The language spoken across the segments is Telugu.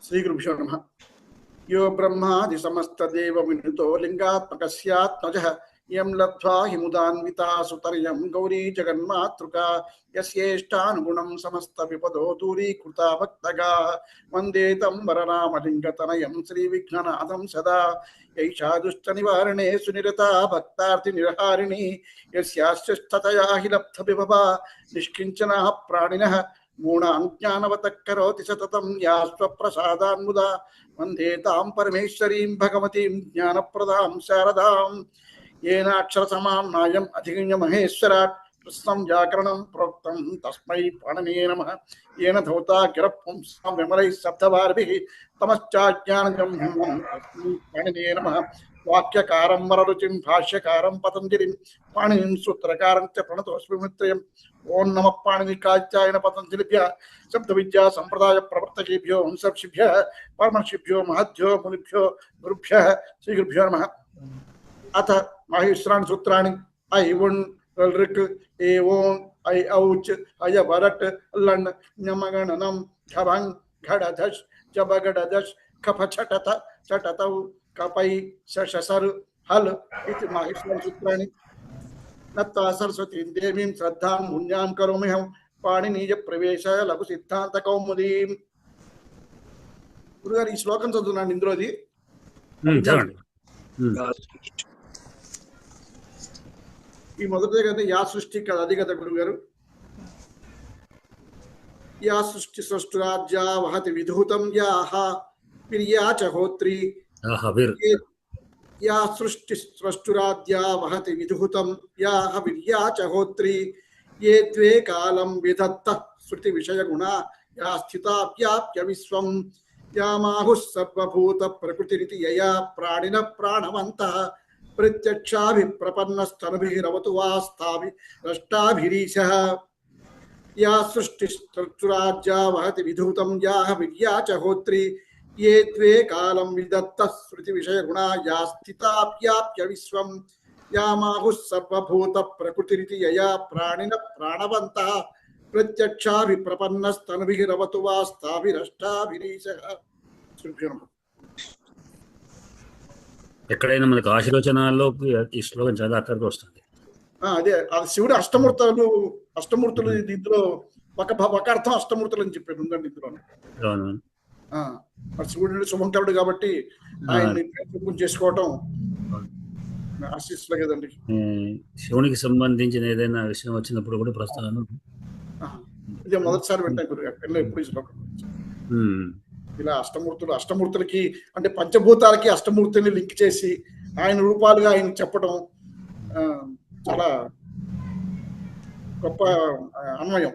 श्रीगुरुभ्यो नमः। यो ब्रह्मादि समस्तदेवविनुतो लिंगात्मकस्यात्मजः यं लब्ध्वा हिमुदान्विता सुतर्यं गौरी जगन्मातृका यस्येष्टानुगुणं समस्तविपदो दूरीकृता भक्तगा वन्दे तं वररामलिङ्गतनयं श्रीविघ्ननाथं सदा यैषा दुष्टनिवारणे सुनिरता भक्तार्तिनिर्हारिणी यस्याश्चिष्टतया हि लब्धविभवा निष्किञ्चनाः प्राणिनः मूढाज्ञानवतः करोति सततं या स्वप्रसादान्मुदा वन्दे तां परमेश्वरीं भगवतीं ज्ञानप्रदां शारदां येनाक्षरसमां नायम् अधिगम्य महेश्वरात् कृत्स्नं व्याकरणं प्रोक्तं तस्मै पाणिनिये नमः। येन धौता गिरपुंसां विमलैः सप्तवार्भिः तमश्चाज्ञानगम्यं तस्मै पाणिनिये नमः। वाक्यकारं वररुचिं भाष्यकारं पतञ्जलिं पाणिनिं सूत्रकारं च प्रणतोऽस्मि मित्रयम्। ओं नमः पाणिनिकाचार्येण पतञ्जलिभ्यः शब्दविद्या संप्रदाय प्रवर्तकेभ्यो वंशर्षिभ्यः परमर्षिभ्यो महद्भ्यो मुनिभ्यो गुरुभ्यः श्रीगुरुभ्यो नमः। अथ माहेश्वराणि सूत्राणि ऐ उन् ऋक् ए ओं ऐ औच् अय वरट् लण् ञमगणनं घभङ् घडधश् जबगडदश् कफ छटत छटतौ कपै शशसर् हल् इति माहेश्वराणि सूत्राणि। नत्वा सरस्वतीं देवीं श्रद्धां पुण्यां करोम्यहं पाणिनीय प्रवेश लघु सिद्धांत कौमुदीं। గురుగారు ఈ శ్లోకం చదువుతున్నాను ఇందులోది. ఈ మొదటిది కదా యా సృష్టి కదా, అది కదా గురుగారు. యా సృష్టి సృష్టిరాజ్యా వహతి విధూతం యాహ విర్యా చ హోత్రి या सृष्टि सृष्टुराद्या वहति विधुहुतं याह विर्या च होत्री ये द्वे कालं विधत्तः श्रुति विषय गुणा या स्थिता व्याप्य विश्वं यामाहुः सर्वभूत प्रकृतिरिति यया प्राणिन प्राणवन्तः प्रत्यक्षाभिप्रपन्नस्तनुभिरवतु वास्ताभि रष्टाभिरीशः। या सृष्टि सृष्टुराज्या वहति विधुहुतं याह विर्या च होत्री ये द्वे कालं विदत्तः श्रुति विषय गुणा या स्थिता व्याप्य विश्वं यामाहुः सर्वभूत प्रकृतिरिति यया प्राणिन प्राणवन्तः प्रत्यक्षाभिप्रपन्नस्तनुभिरवतु वास्ताभिरष्टाभिरीशः। ఎక్కడైనా మనకు ఆశీర్వచనాల్లో ఈ శ్లోకం చాలా అక్కడికి వస్తుంది. అదే అది శివుడు అష్టమూర్తులు ఇందులో ఒక అర్థం అష్టమూర్తులు అని చెప్పాడు ఉందండి ఇందులో. శివుడు శుభంకరుడు కాబట్టి ఆయన్ని చేసుకోవటం ఆశిస్సులే కదండి. శివునికి సంబంధించిన ఏదైనా విషయం వచ్చినప్పుడు కూడా ప్రస్తావన ఇదే మొదటిసారి వింటాను గురుగారు. ఎప్పుడు ఈ శ్లోకం ఇలా అష్టమూర్తులకి అంటే పంచభూతాలకి అష్టమూర్తుల్ని లింక్ చేసి ఆయన రూపాలుగా ఆయన చెప్పడం చాలా గొప్ప అన్వయం.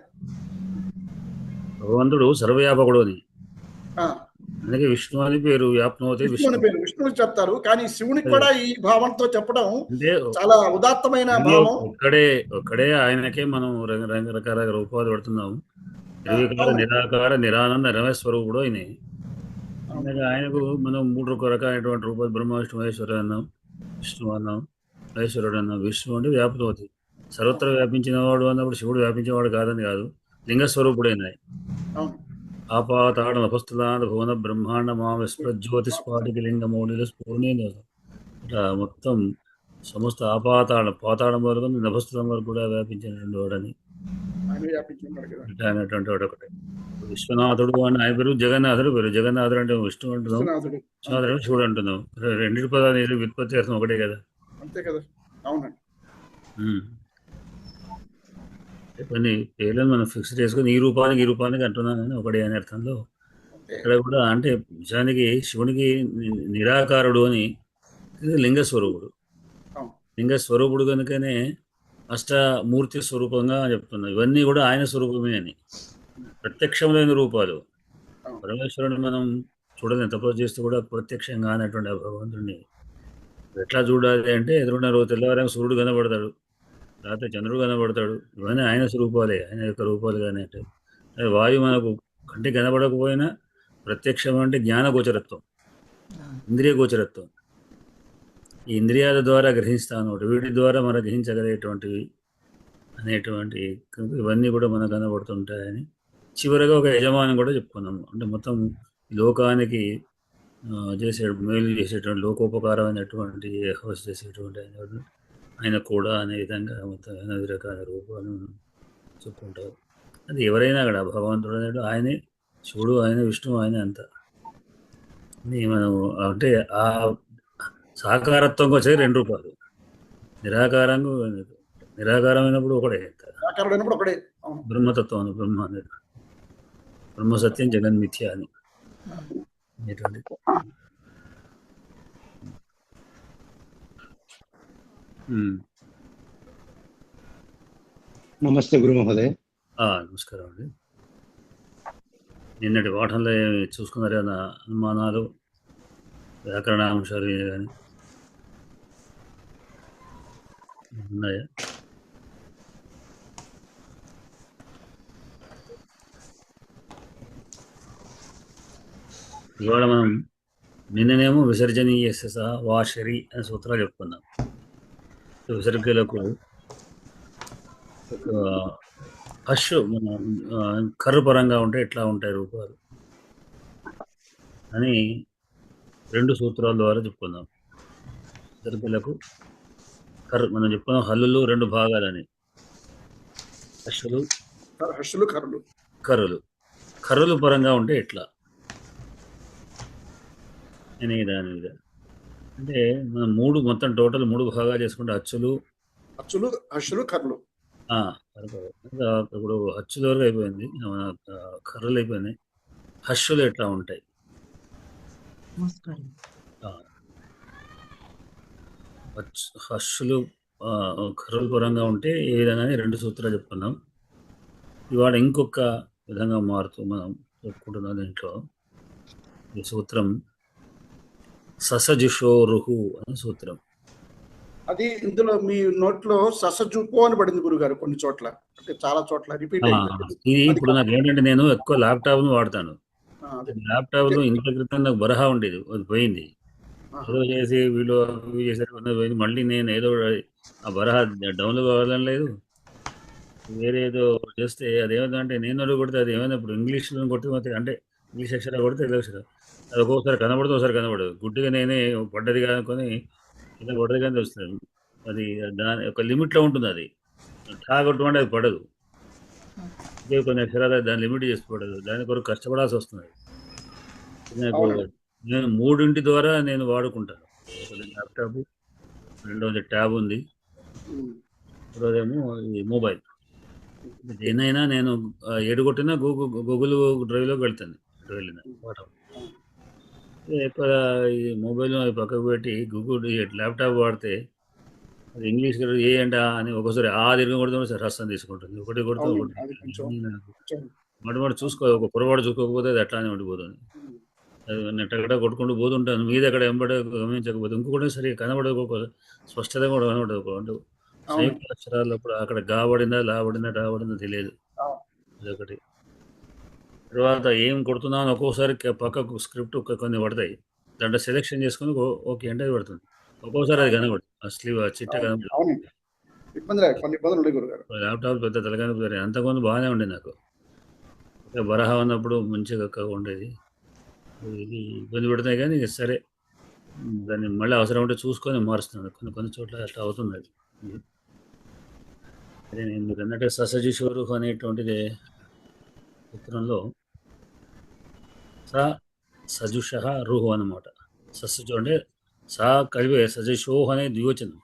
భగవంతుడు సర్వవ్యాపకుడు అని, అందుకే విష్ణు అని పేరు. విష్ణువు చెప్తారు కానీ శివునికి కూడా ఈ భావంతో చెప్పడం చాలా ఉదాత్తమైన భావం. ఒక్కడే ఆయనకే మనం రకరకాల రూపాలు పెడుతున్నాము. నిరాకార నిరానంద రమేశ్వరూపుడు ఆయన. ఆయనకు మనం 3 రకాలైనటువంటి రూపాలు బ్రహ్మ విష్ణు మహేశ్వరుడు అన్నాం, విష్ణు అన్నాం, మహేశ్వరుడు అన్నాం. విష్ణు అంటే వ్యాప్తమవుతుంది, సర్వత్ర వ్యాపించిన వాడు అన్నప్పుడు శివుడు వ్యాపించేవాడు కాదని కాదు, లింగస్వరూపుడైన ఆపాతాడ నభస్థలాన భువన బ్రహ్మాండ మాస్ఫురజ్యోతిస్ఫాటిక లింగమౌళిల స్ఫూర్ణేన ఇట్లా మొత్తం సమస్త పాతాళం వరకు నభస్థలం వరకు కూడా వ్యాపించినటువంటి వాడని అనేటువంటి వాడు ఒకటి. విశ్వనాథుడు అని ఆయన పేరు, జగన్నాథుడు పేరు. జగన్నాథుడు అంటే విష్ణు అంటున్నాం, విశ్వనాథుడు శివుడు అంటున్నాం. రెండింటి పదాలు వ్యుత్పత్తి అర్థం ఒకటే కదా. అంతే కదా. అవునండి. కొన్ని పేర్లను మనం ఫిక్స్ చేసుకుని ఈ రూపానికి అంటున్నాను అని ఒకటి అనే అర్థంలో ఇక్కడ కూడా. అంటే నిజానికి శివునికి నిరాకారుడు అని లింగస్వరూపుడు కనుకనే అష్టమూర్తి స్వరూపంగా చెప్తున్నాం. ఇవన్నీ కూడా ఆయన స్వరూపమే అని, ప్రత్యక్షమైన రూపాలు. పరమేశ్వరుని మనం చూడలేని తపస్సు చేస్తూ కూడా ప్రత్యక్షంగా అనేటువంటి భగవంతుడిని ఎట్లా చూడాలి అంటే, ఎదురున్న రోజు తెల్లవారంగా సూర్యుడు కనబడతాడు, రాత్రి చంద్రుడు కనబడతాడు. ఇవన్నీ ఆయన స్వరూపాలే, ఆయన యొక్క రూపాలు. కానీ అంటే వాయువు మనకు కంటికి కనబడకపోయినా ప్రత్యక్షం అంటే జ్ఞాన గోచరత్వం, ఇంద్రియ గోచరత్వం. ఈ ఇంద్రియాల ద్వారా గ్రహిస్తాను, వీటి ద్వారా మనం గ్రహించగలిగేటువంటివి అనేటువంటి ఇవన్నీ కూడా మనకు కనబడుతుంటాయని చివరిగా ఒక యజమాని కూడా చెప్పుకున్నాము. అంటే మొత్తం లోకానికి చేసే మేలు చేసేటువంటి లోకోపకారమైనటువంటి హోస్ట్ చేసేటువంటి ఆయన కూడా అనే విధంగా మొత్తం 8 రకాల రూపాలు చెప్పుకుంటారు. అది ఎవరైనా కూడా భగవంతుడు అనేవాడు ఆయనే, శివుడు ఆయన, విష్ణువు ఆయన అంత. మనం అంటే ఆ సాకారత్వంగా వచ్చేది 2 రూపాలు, నిరాకారమైనప్పుడు ఒకడే, సాకారుడైనప్పుడు ఒకడే. బ్రహ్మతత్వం అని, బ్రహ్మ అనేది బ్రహ్మ సత్యం జగన్మిథ్య అని అనేటువంటి. నమస్తే గురు మహోదయ. నమస్కారం అండి. నిన్నటి పాఠంలో చూసుకున్నారు ఏమైనా అనుమానాలు, వ్యాకరణ అంశాలు కానీ ఉన్నాయా? ఇవాళ మనం నిన్ననేమో విసర్జనీయ వాషరి అనే సూత్రాలు చెప్పుకున్నాం. విసర్గలకు హష్ మన కర్ర పరంగా ఉంటే ఎట్లా ఉంటాయి రూపాలు అని 2 సూత్రాల ద్వారా చెప్పుకుందాం. విసర్గలకు మనం చెప్పుకున్నాం హల్లులు 2 భాగాలని, హషులు కర్రలు పరంగా ఉంటే ఎట్లా అనే దాని మీద. అంటే మనం మొత్తం టోటల్ 3 భాగాలు చేసుకుంటే హచ్చులు, హషులు, కర్రలు. ఇప్పుడు హచ్చుల వరకు అయిపోయింది, కర్రలు అయిపోయినాయి. హషులు ఎట్లా ఉంటాయి? హషులు కర్రల పరంగా ఉంటే ఏ విధంగానే 2 సూత్రాలు చెప్పుకున్నాం. ఇవాళ ఇంకొక విధంగా మారుతూ మనం చెప్పుకుంటున్నాం. దీంట్లో ఈ సూత్రం ససజుషోరుహు అనే సూత్రం. అది ఇందులో మీ నోట్లో ససజుపో అని పడింది గురుగారు కొన్ని చోట్ల, అంటే చాలా చోట్ల రిపీట్ అయింది. ఇప్పుడు నాకు ఏంటంటే నేను ఎక్కువ ల్యాప్టాప్ వాడతాను. ల్యాప్టాప్ లో ఇంత క్రితం నాకు బరహా ఉండేది, అది పోయింది. ఏదో చేసి వీళ్ళు చేసారు పోయింది. మళ్ళీ నేను ఏదో ఆ బరహా డౌన్లోడ్ కావాలని లేదు, వేరే ఏదో చేస్తే అదేమంటే నేను కొడితే అది ఏమైనా ఇప్పుడు ఇంగ్లీష్లో కొడితే అంటే ఇంగ్లీష్ అక్షరాలు కొడితే తెలుగు అక్షరాలు అది ఒక్కొక్కసారి కనబడుతుంది, ఒకసారి కనబడదు. గుడ్డిగా నేనే పడ్డది కానుకొని కింద పడ్డది కానీ వస్తుంది. అది దాని ఒక లిమిట్లో ఉంటుంది. అది ఠాగొట్టమంటే అది పడదు. ఇదే కొన్ని అక్షరాలు దాన్ని లిమిట్ చేసి పడదు. దాని కొరకు కష్టపడాల్సి వస్తుంది. నేను 3 ద్వారా నేను వాడుకుంటాను. ఒకటి ల్యాప్టాప్, రెండోది ట్యాబ్ ఉంది, మూడోదేమో ఈ మొబైల్. దేనైనా నేను ఎడుగొట్టినా గూగుల్ డ్రైవ్లోకి వెళ్తాను. వెళ్ళిన వాడటం ఎక్కువ ఈ మొబైల్ పక్కకు పెట్టి గూగుల్ ల్యాప్టాప్ వాడితే అది ఇంగ్లీష్ ఏ అంట అని ఒకసారి తిరిగి కొడుతూ సార్ రసం తీసుకుంటుంది. ఒకటి కొడుతూ ఒకటి మటుమటు చూసుకోవాలి. ఒక పొరపాటు చూసుకోకపోతే అది అట్లానే ఉండిపోతుంది. అది నెట్టగట్ట కొట్టుకుంటూ పోతుంటాను. మీద అక్కడ వెంబడి గమనించకపోతే ఇంకొకటి సరిగ్గా కనబడకపోతే స్పష్టత కూడా కనబడదు. అంటే సంయుక్త అక్షరాలు అక్కడ గాబడిందా, లాబడిందా, రాబడిందా తెలియదు. అదొకటి. తర్వాత ఏం కొడుతున్నాను ఒక్కోసారి పక్కకు స్క్రిప్ట్ కొన్ని పడతాయి, దాంట్లో సెలెక్షన్ చేసుకుని ఓకే అంటే అది పడుతుంది. ఒక్కోసారి అది కనబడదు, అసలు చిట్ట కనబడదు. ల్యాప్టాప్ పెద్ద తలకాయ అంతకుముందు బాగానే ఉండేది. నాకు బరహా ఉన్నప్పుడు మంచిగా ఉండేది. ఇది ఇబ్బంది పెడుతున్నాయి కానీ సరే, దాన్ని మళ్ళీ అవసరం ఉంటే చూసుకొని మారుస్తున్నాను. కొన్ని చోట్ల అట్లా అవుతుంది. అది అదే నేను మీరు అన్నట్టు ససజుషోరు అనేటువంటిది చిత్రంలో సజుష రుహు అనమాట. ససజు అంటే సా కలిపే సజుషోహ్ అనే ద్వివచనం.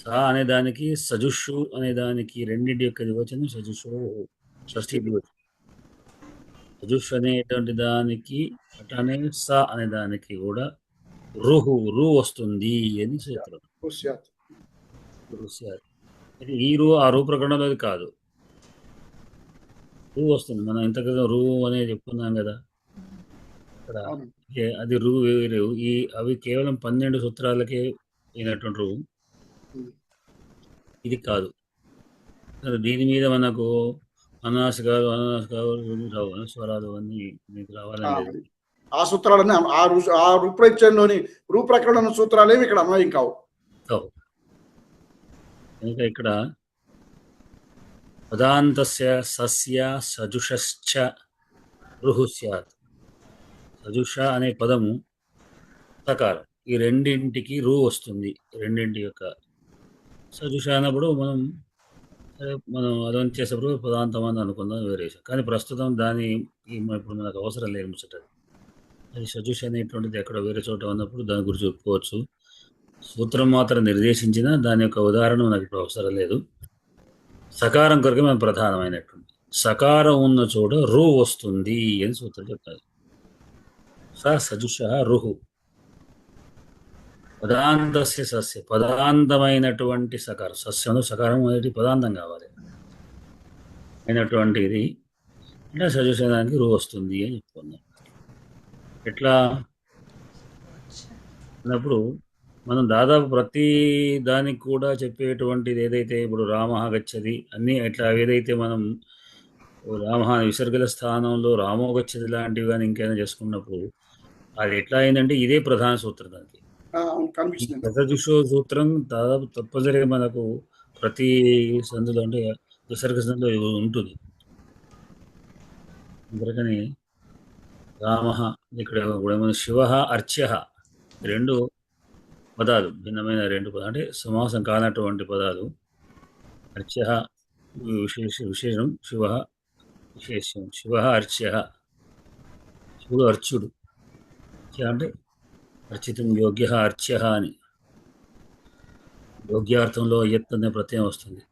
సా అనే దానికి, సజుషు అనే దానికి రెండింటి యొక్క ద్వివచనం సజుషోహు, షష్ఠీ ద్వివచనం. సజుష్ అనేటువంటి దానికి అట్లానే సా అనే దానికి కూడా రు వస్తుంది అని సూత్రం. ఈ ఆ రూ ప్రకరణలో కాదు, రూ వస్తుంది. మనం ఇంతకుముందు రూ అనేది చెప్పుకున్నాం కదా అక్కడ. అది రూ వేరు. అవి కేవలం 12 సూత్రాలకే అయినటువంటి రూ, ఇది కాదు. దీని మీద మనకు అనాసికాలు రావు, స్వరాలు అన్నీ మీకు రావాలని ఆ సూత్రాలన్నీ ఆ రూపరేచంలోని రూప్రకరణ సూత్రాలేమి ఇక్కడ అన్వయం కావు. కనుక ఇక్కడ పదాంతస్య సస్య సజుషశ్చ రుహు స్యాత్. సజుష అనే పదము సకారం. ఈ రెండింటికి రు వస్తుంది. రెండింటి యొక్క సజుష అన్నప్పుడు మనం అదనం చేసేప్పుడు పదాంతం అని అనుకుందాం వేరే విషయం. కానీ ప్రస్తుతం ఇప్పుడు మనకు అవసరం లేదు ముచ్చట. అది సజుష అనేటువంటిది ఎక్కడ వేరే చోట ఉన్నప్పుడు దాని గురించి చెప్పుకోవచ్చు. సూత్రం మాత్రం నిర్దేశించిన దాని యొక్క ఉదాహరణ మనకు ఇప్పుడు అవసరం లేదు. సకారం కొరకే మనం ప్రధానమైనటువంటి సకారం ఉన్న చోట రు వస్తుంది అని సూత్రం చెప్తారు. సజుష రుహు పదాంతస్య సస్య పదాంతమైనటువంటి సకారం. సస్యం సకారం అనేది పదాంతం కావాలి అయినటువంటిది అంటే సజుషానికి రు వస్తుంది అని చెప్పుకున్నాం. ఎట్లా అన్నప్పుడు మనం దాదాపు ప్రతి దానికి కూడా చెప్పేటువంటిది ఏదైతే ఇప్పుడు రామ గచ్చది అన్నీ ఎట్లా ఏదైతే మనం రామ విసర్గల స్థానంలో రామో గచ్చది లాంటివి కానీ ఇంకైనా చేసుకున్నప్పుడు అది ఎట్లా అయిందంటే ఇదే ప్రధాన సూత్రం దానికి. సజుషో సూత్రం దాదాపు తప్పనిసరిగా మనకు ప్రతి సందులో అంటే విసర్గ సందులో ఉంటుంది. అందుకని రామ ఇక్కడ శివ అర్చ్య రెండు పదాలు భిన్నమైన రెండు పదాలు అంటే సమాసం కానటువంటి పదాలు. అర్చ్య విశేషం శివ విశేషం శివ అర్చ్య శివుడు అర్చ్యుడు అంటే అర్చితం యోగ్య అర్చ్య అని యోగ్యార్థంలో యత్ అనే ప్రత్యయం వస్తుంది.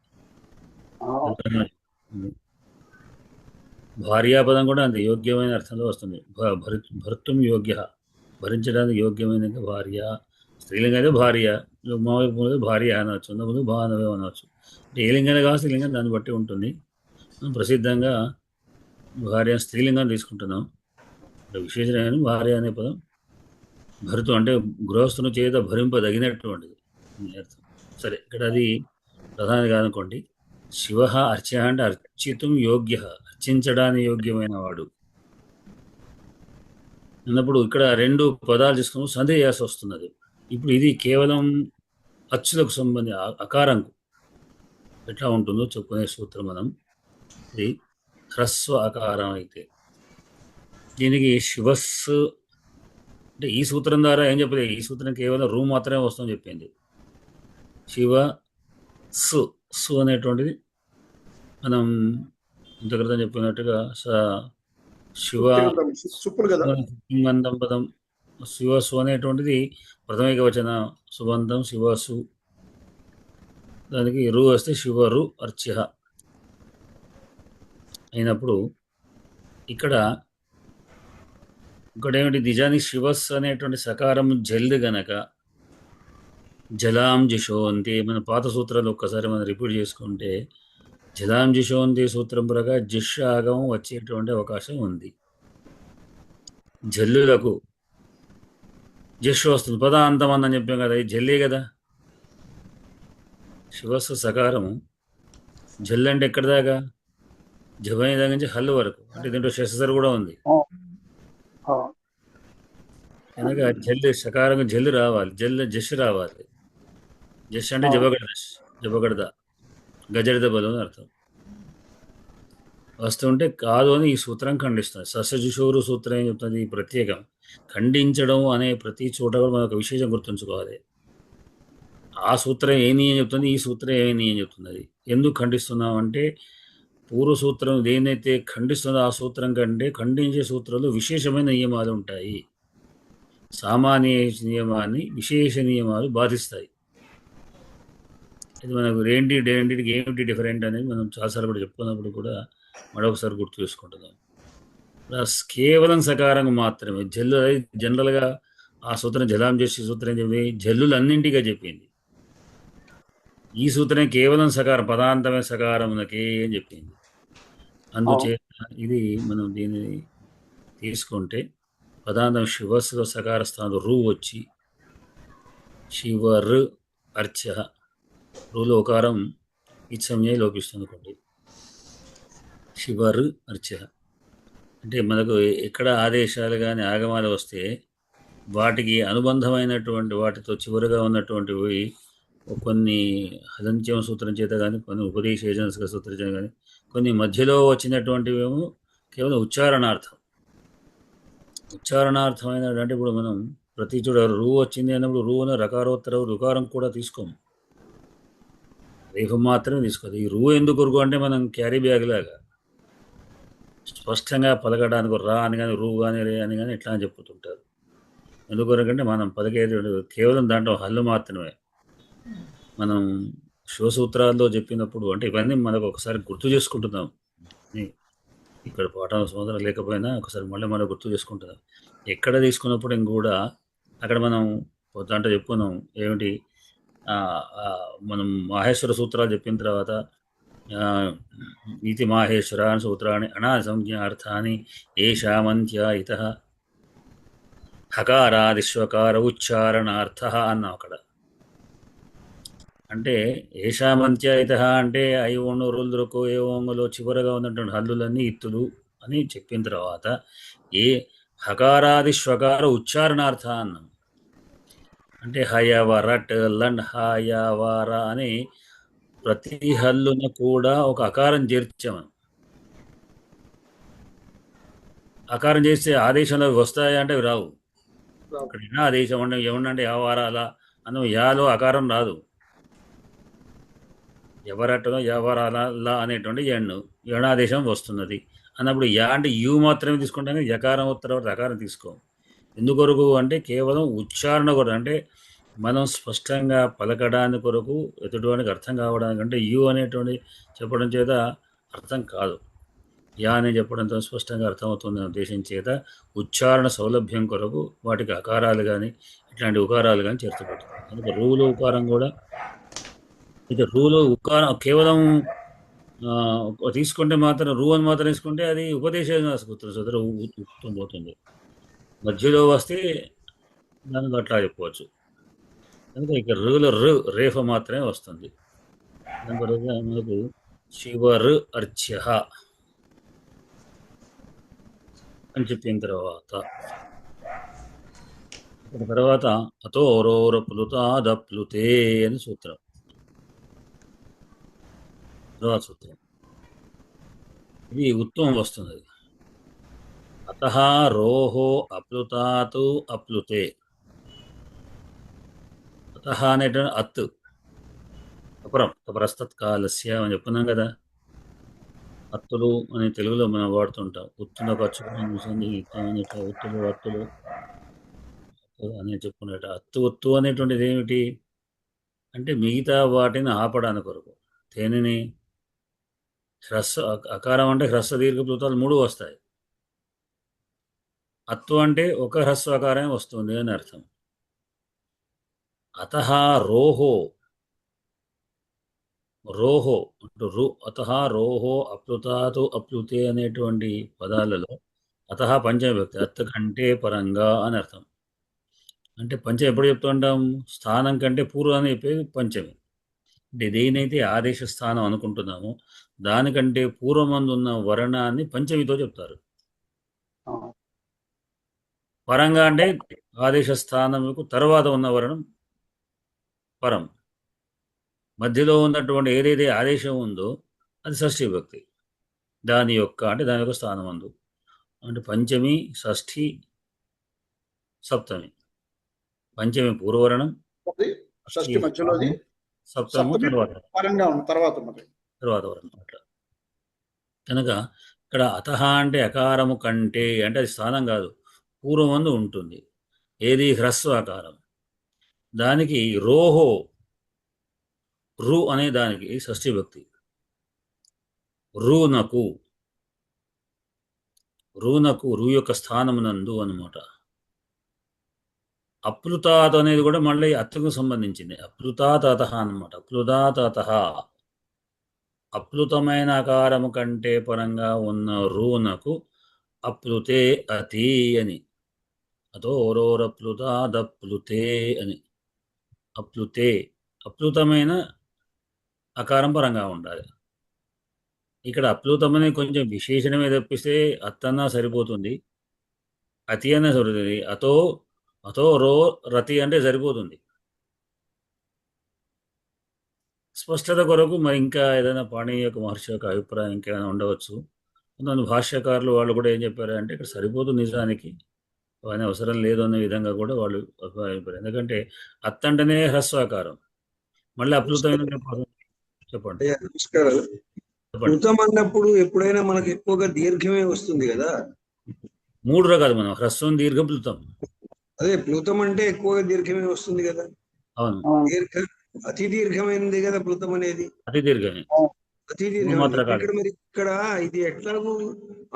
భార్యాపదం కూడా అంతే యోగ్యమైన అర్థంలో వస్తుంది. భర్తుం యోగ్య భరించడానికి యోగ్యమైన భార్య. స్త్రీలింగం అయితే భార్య, మామూలు భార్య అనవచ్చు, ముందు భానవే అనవచ్చు. అంటే ఏ లింగాన్ని కావాలి స్త్రీలింగం దాన్ని బట్టి ఉంటుంది. మనం ప్రసిద్ధంగా భార్య స్త్రీలింగం తీసుకుంటున్నాం. విశేషమైన భార్య అనే పదం భర్త అంటే గృహస్థుని చేత భరింపదగినటువంటిది అర్థం. సరే, ఇక్కడ అది ప్రధాని కాదనుకోండి. శివ అర్చ్య అంటే అర్చితం యోగ్య అర్చించడానికి యోగ్యమైన వాడు అన్నప్పుడు ఇక్కడ రెండు పదాలు తీసుకుని సంధి చేయాల్సి వస్తున్నది. ఇప్పుడు ఇది కేవలం అచ్చులకు సంబంధించి అకారంకు ఎట్లా ఉంటుందో చెప్పుకునే సూత్రం మనం. ఇది హ్రస్వ అకారం అయితే దీనికి శివస్సు అంటే ఈ సూత్రం ద్వారా ఏం చెప్పలేదు. ఈ సూత్రం కేవలం రూ మాత్రమే వస్తుందని చెప్పింది. శివ సు అనేటువంటిది మనం ఇంతక్రితం చెప్పినట్టుగా శివందం పదం శివసు అనేటువంటిది ప్రథమిక వచన సుబంధం శివసు. దానికి రు వస్తే శివరు అర్చ్య అయినప్పుడు ఇక్కడ ఇంకోటేమిటి నిజానికి శివస్ అనేటువంటి సకారం జల్ది గనక జలాం జిషోంతి మన పాత సూత్రాలు ఒక్కసారి మనం రిపీట్ చేసుకుంటే జలాం జిషోంతి సూత్రం ప్రకారం జిష్ ఆగమం వచ్చేటువంటి అవకాశం ఉంది. జల్లులకు జిష్ వస్తుంది. పదాంతం అని చెప్పాం కదా, ఇది జల్లే కదా. శివస్సు సకారము జల్లు అంటే ఎక్కడి దాకా జబైన దగ్గర నుంచి హల్లు వరకు, అంటే దీంట్లో శస్త్ర కూడా ఉంది కనుక జల్లు సకారం జల్లు రావాలి, జష్ రావాలి. జష్ అంటే జబగడద గజరిద బలం అని అర్థం. వస్తుంటే కాదు అని ఈ సూత్రం ఖండిస్తుంది. సస్యజుషోరు సూత్రం ఏం చెప్తుంది? ప్రత్యేకం ఖండించడం అనే ప్రతి చోట కూడా మనకు విశేషం గుర్తుంచుకోవాలి. ఆ సూత్రం ఏమి అని చెప్తుంది, ఈ సూత్రం ఏమి అని చెప్తున్నది. ఎందుకు ఖండిస్తున్నాం అంటే పూర్వ సూత్రం దేనైతే ఖండిస్తుందో ఆ సూత్రం కంటే ఖండించే సూత్రాలు విశేషమైన నియమాలు ఉంటాయి. సామాన్య నియమాన్ని విశేష నియమాలు బాధిస్తాయి. ఇది మనకు రెండింటికి ఏమిటి డిఫరెంట్ అనేది మనం చాలాసార్లు కూడా చెప్పుకున్నప్పుడు కూడా మరొకసారి గుర్తు చేసుకుంటున్నాం. ప్లస్ కేవలం సకారంగా మాత్రమే జల్లు జనరల్గా ఆ సూత్రం జలాం చేసే సూత్రం ఏం చెప్పింది? జల్లులు అన్నింటిగా చెప్పింది. ఈ సూత్రం కేవలం సకారం పదాంతమే సకారమునకే అని చెప్పింది. అందుచేత ఇది మనం దీన్ని తీసుకుంటే పదాంతం శివస్సులో సకార స్థానంలో రు వచ్చి శివర్ అర్చ్య రూలో ఒకారం ఇచ్చమ్యే లోపిస్తుంది అనుకోండి. శివర్ అర్చ్య అంటే మనకు ఎక్కడ ఆదేశాలు కానీ ఆగమాలు వస్తే వాటికి అనుబంధమైనటువంటి వాటితో చివరిగా ఉన్నటువంటివి కొన్ని హదంత్యం సూత్రం చేత కానీ కొన్ని ఉపదేశేజనస్క సూత్రం చేత కానీ కొన్ని మధ్యలో వచ్చినటువంటివేమో కేవలం ఉచ్చారణార్థం. ఉచ్చారణార్థమైన అంటే ఇప్పుడు మనం ప్రతి చోట రు వచ్చింది అన్నప్పుడు రు అనే రకారోత్తర రుకారం కూడా తీసుకోము, రేఫం మాత్రమే తీసుకోదు. ఈ రు ఎందుకు రుగు అంటే మనం క్యారీ బ్యాగ్ లాగా స్పష్టంగా పలకడానికి రా అని కానీ రు కానీ రే అని కానీ ఇట్లా అని చెప్పుతుంటారు. ఎందుకొరకంటే మనం పలికేది కేవలం దాంట్లో హల్లు మాత్రమే. మనం శివసూత్రాల్లో చెప్పినప్పుడు అంటే ఇవన్నీ మనకు ఒకసారి గుర్తు చేసుకుంటున్నాం. ఇక్కడ పాఠం సోదరం లేకపోయినా ఒకసారి మళ్ళీ మనం గుర్తు చేసుకుంటున్నాం. ఎక్కడ తీసుకున్నప్పుడు కూడా అక్కడ మనం దాంట్లో చెప్పుకున్నాం ఏమిటి, మనం మాహేశ్వర సూత్రాలు చెప్పిన తర్వాత ఇది మాహేశ్వరాన్ని సూత్రాన్ని అనాది సంజ్ఞార్థాన్ని ఏషామంత్య ఇత హకారాదిశ్వకార ఉచ్చారణార్థ అన్నాం అక్కడ. అంటే ఏషామంత్య ఇత అంటే ఐఓండు రుల్దురుకు ఏ ఓంగులో చివరగా ఉన్నటువంటి హల్లులన్నీ ఇత్తులు అని చెప్పిన తర్వాత ఏ హకారాది శ్వకార ఉచ్చారణార్థ అన్నాం. అంటే హయవరట్ లండ్ హయవర అని ప్రతి హల్లున కూడా ఒక అకారం చేర్చాము. అకారం చేస్తే ఆదేశంలో వస్తాయా అంటే రావు. ఇక్కడ ఆదేశం ఉండే ఏమన్నంటే యావారాలా అన్న యాలో అకారం రాదు. ఎవరట్టనో ఎవరాలా అనేటువంటి ఎణాదేశం వస్తున్నది అన్నప్పుడు యా అంటే యు మాత్రమే తీసుకుంటాం, యకారం ఉత్తర అకారం తీసుకో. ఎందుకొరకు అంటే కేవలం ఉచ్చారణ కొరకు, అంటే మనం స్పష్టంగా పలకడానికి కొరకు, ఎదుటివానికి అర్థం కావడానికి. అంటే యు అనేటువంటి చెప్పడం చేత అర్థం కాదు, యా అని చెప్పడంతో స్పష్టంగా అర్థమవుతుంది ఉద్దేశం చేత ఉచ్చారణ సౌలభ్యం కొరకు వాటికి అకారాలు కానీ ఇట్లాంటి ఉకారాలు కానీ చేర్చబడుతుంది. అందుకే రూలు ఉకారం కూడా ఇది రూలు ఉకారం కేవలం తీసుకుంటే మాత్రం రు అని మాత్రం తీసుకుంటే అది ఉపదేశం ఉత్తం పోతుంది. మధ్యలో వస్తే దానికి అట్లా చెప్పుకోవచ్చు. కనుక ఇక రులో రేఫ మాత్రమే వస్తుంది. దాని తర్వాత మనకు శివరు అర్చ్య అని చెప్పిన తర్వాత అతోరోర ప్లుతాదప్లుతే అని సూత్రం. తర్వాత సూత్రం ఇది ఉత్తమం వస్తుంది. అతః రోహో అప్లుతాతు అప్లుతే. అతః అనేటువంటి అత్ అపరం ప్రస్తత్కాలస్య అని చెప్పుకున్నాం కదా. అత్తులు అని తెలుగులో మనం వాడుతుంటాం. ఉత్తులో ఖర్చుకుని ఉత్తులు అత్తులు అని చెప్పుకునేట. ఒత్తు అనేటువంటిది ఏమిటి అంటే మిగతా వాటిని ఆపడానికి కొరకు. దేనిని హ్రస్వ అకారం అంటే హ్రస్వ దీర్ఘ ప్లుతాలు 3 వస్తాయి. అత్తు అంటే ఒక హ్రస్వకారమే వస్తుంది అని అర్థం. అతః రోహో రోహో రు అతః రోహో అప్లుతాతు అప్లుతే అనేటువంటి పదాలలో అతః పంచమవిభక్తి, అత్ కంటే పరంగా అని అర్థం. అంటే పంచం ఎప్పుడు చెప్తూ ఉంటాం, స్థానం కంటే పూర్వం చెప్పేది పంచమి. అంటే దేనైతే ఆదేశ స్థానం అనుకుంటున్నామో దానికంటే పూర్వమందున్న వర్ణాన్ని పంచమితో చెప్తారు. పరంగా అంటే ఆదేశ స్థానముకు తర్వాత ఉన్న వర్ణం పరం. మధ్యలో ఉన్నటువంటి ఏదైతే ఆదేశం ఉందో అది షష్ఠీ విభక్తి, దాని యొక్క స్థానం అందు. అంటే పంచమి, షష్ఠి, సప్తమి. పంచమి పూర్వవర్ణం, షష్ఠి మధ్యలోది, సప్తము తర్వాత వర్ణం అట్లా. కనుక ఇక్కడ అతః అంటే అకారము కంటే అంటే అది స్థానం కాదు, పూర్వమందు ఉంటుంది. ఏది హ్రస్వ ఆకారం. దానికి రోహో రు అనే దానికి షష్ఠీ భక్తి. రూనకు రు యొక్క స్థానమునందు అనమాట. అప్లుతాత్ అనేది కూడా మళ్ళీ అత్తుకు సంబంధించింది. అప్లుతాత్ అతః అనమాట. అప్లుతాత్ అతః అప్లుతమైన ఆకారము కంటే పరంగా ఉన్న రూనకు అప్లుతే అతి అని. అతోరోరప్లుతాదప్లుతే అని. అప్లుతే అప్లుతమైన ఆకారం పరంగా ఉండాలి. ఇక్కడ అప్లుతమని కొంచెం విశేషణమే తప్పిస్తే అత్తన్నా సరిపోతుంది, అతి అన్న సరిపోతుంది. అతో రో రతి అంటే సరిపోతుంది. స్పష్టత కొరకు మరి ఇంకా ఏదైనా పాణి యొక్క మహర్షి యొక్క అభిప్రాయం ఇంకేమైనా ఉండవచ్చు. కొంతమంది భాష్యకారులు వాళ్ళు కూడా ఏం చెప్పారంటే ఇక్కడ సరిపోతుంది నిజానికి, అవన్నీ అవసరం లేదు అనే విధంగా కూడా వాళ్ళు అభిప్రాయం. ఎందుకంటే అత్ అంటేనే హ్రస్వాకారం, మళ్ళీ అప్లుతమైన చెప్పండి అయ్యా నమస్కారం. చెప్పండి. ప్లుతం అన్నప్పుడు ఎప్పుడైనా మనకు ఎక్కువగా దీర్ఘమే వస్తుంది కదా. 3 రకాలు మనం హ్రస్వం, దీర్ఘం, ప్లుతం. అదే ప్లుతం అంటే ఎక్కువగా దీర్ఘమే వస్తుంది కదా. అవును, దీర్ఘ అతి దీర్ఘమైనది కదా ప్లుతం అనేది. అతి దీర్ఘమే. అతి 3 దీర్ఘమైనది. మాత్ర కాదు. ఇక్కడ మరి ఇక్కడ ఇది ఎట్లాగూ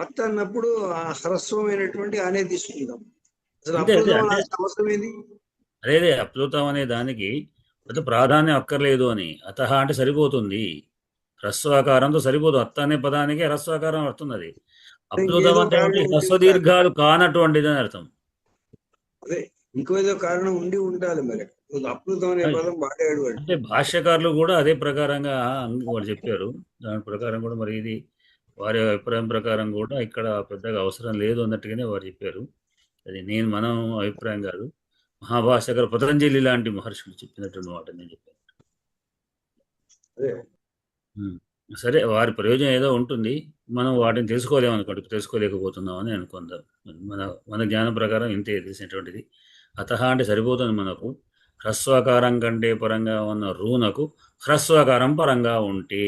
అత్త అన్నప్పుడు ఆ హ్రస్వమైనటువంటి అనే తీసుకుందాం. అసలు అంతే అదే అప్లుతం అంటే అనాల్సిన అవసరం ఏంది? అదే అప్లుతం అనే దానికి పెద్ద ప్రాధాన్యం అక్కర్లేదు అని. అతహ అంటే సరిపోతుంది, హ్రస్వాకారంతో సరిపోదు. అత్త అనే పదానికి హ్రస్వాకారం వస్తుంది. అది అప్లుతం ఇంకేదో అంటే కారణం ఉండి హ్రస్వ ఉండాలి. దీర్ఘాలు కానటువంటిది అని అర్థం. అదే ఇంకో ఏదో కారణం ఉండి ఉండాలి. మరి అప్లుతం అనే పదం వాడాడు వాడు. అంటే భాష్యకారులు కూడా అదే ప్రకారంగా వాళ్ళు చెప్పారు. దాని ప్రకారం కూడా మరి ఇది వారి అభిప్రాయం ప్రకారం కూడా ఇక్కడ పెద్దగా అవసరం లేదు అన్నట్టుగానే వారు చెప్పారు. అది మనం అభిప్రాయం కాదు, మహాభాష్యకారు పతంజలి లాంటి మహర్షులు చెప్పినటువంటి మాట నేను చెప్పాను. అదే సరే, వారి ప్రయోజనం ఏదో ఉంటుంది, మనం వాటిని తెలుసుకోలేమనుకోండి, తెలుసుకోలేకపోతున్నాం అని అనుకుందాం. మన మన జ్ఞానం ప్రకారం ఇంతే తెలిసినటువంటిది. అతహ అంటే సరిపోతుంది మనకు. హ్రస్వాకారం కంటే పరంగా ఉన్న రూనకు హ్రస్వాకారం పరంగా ఉంటే,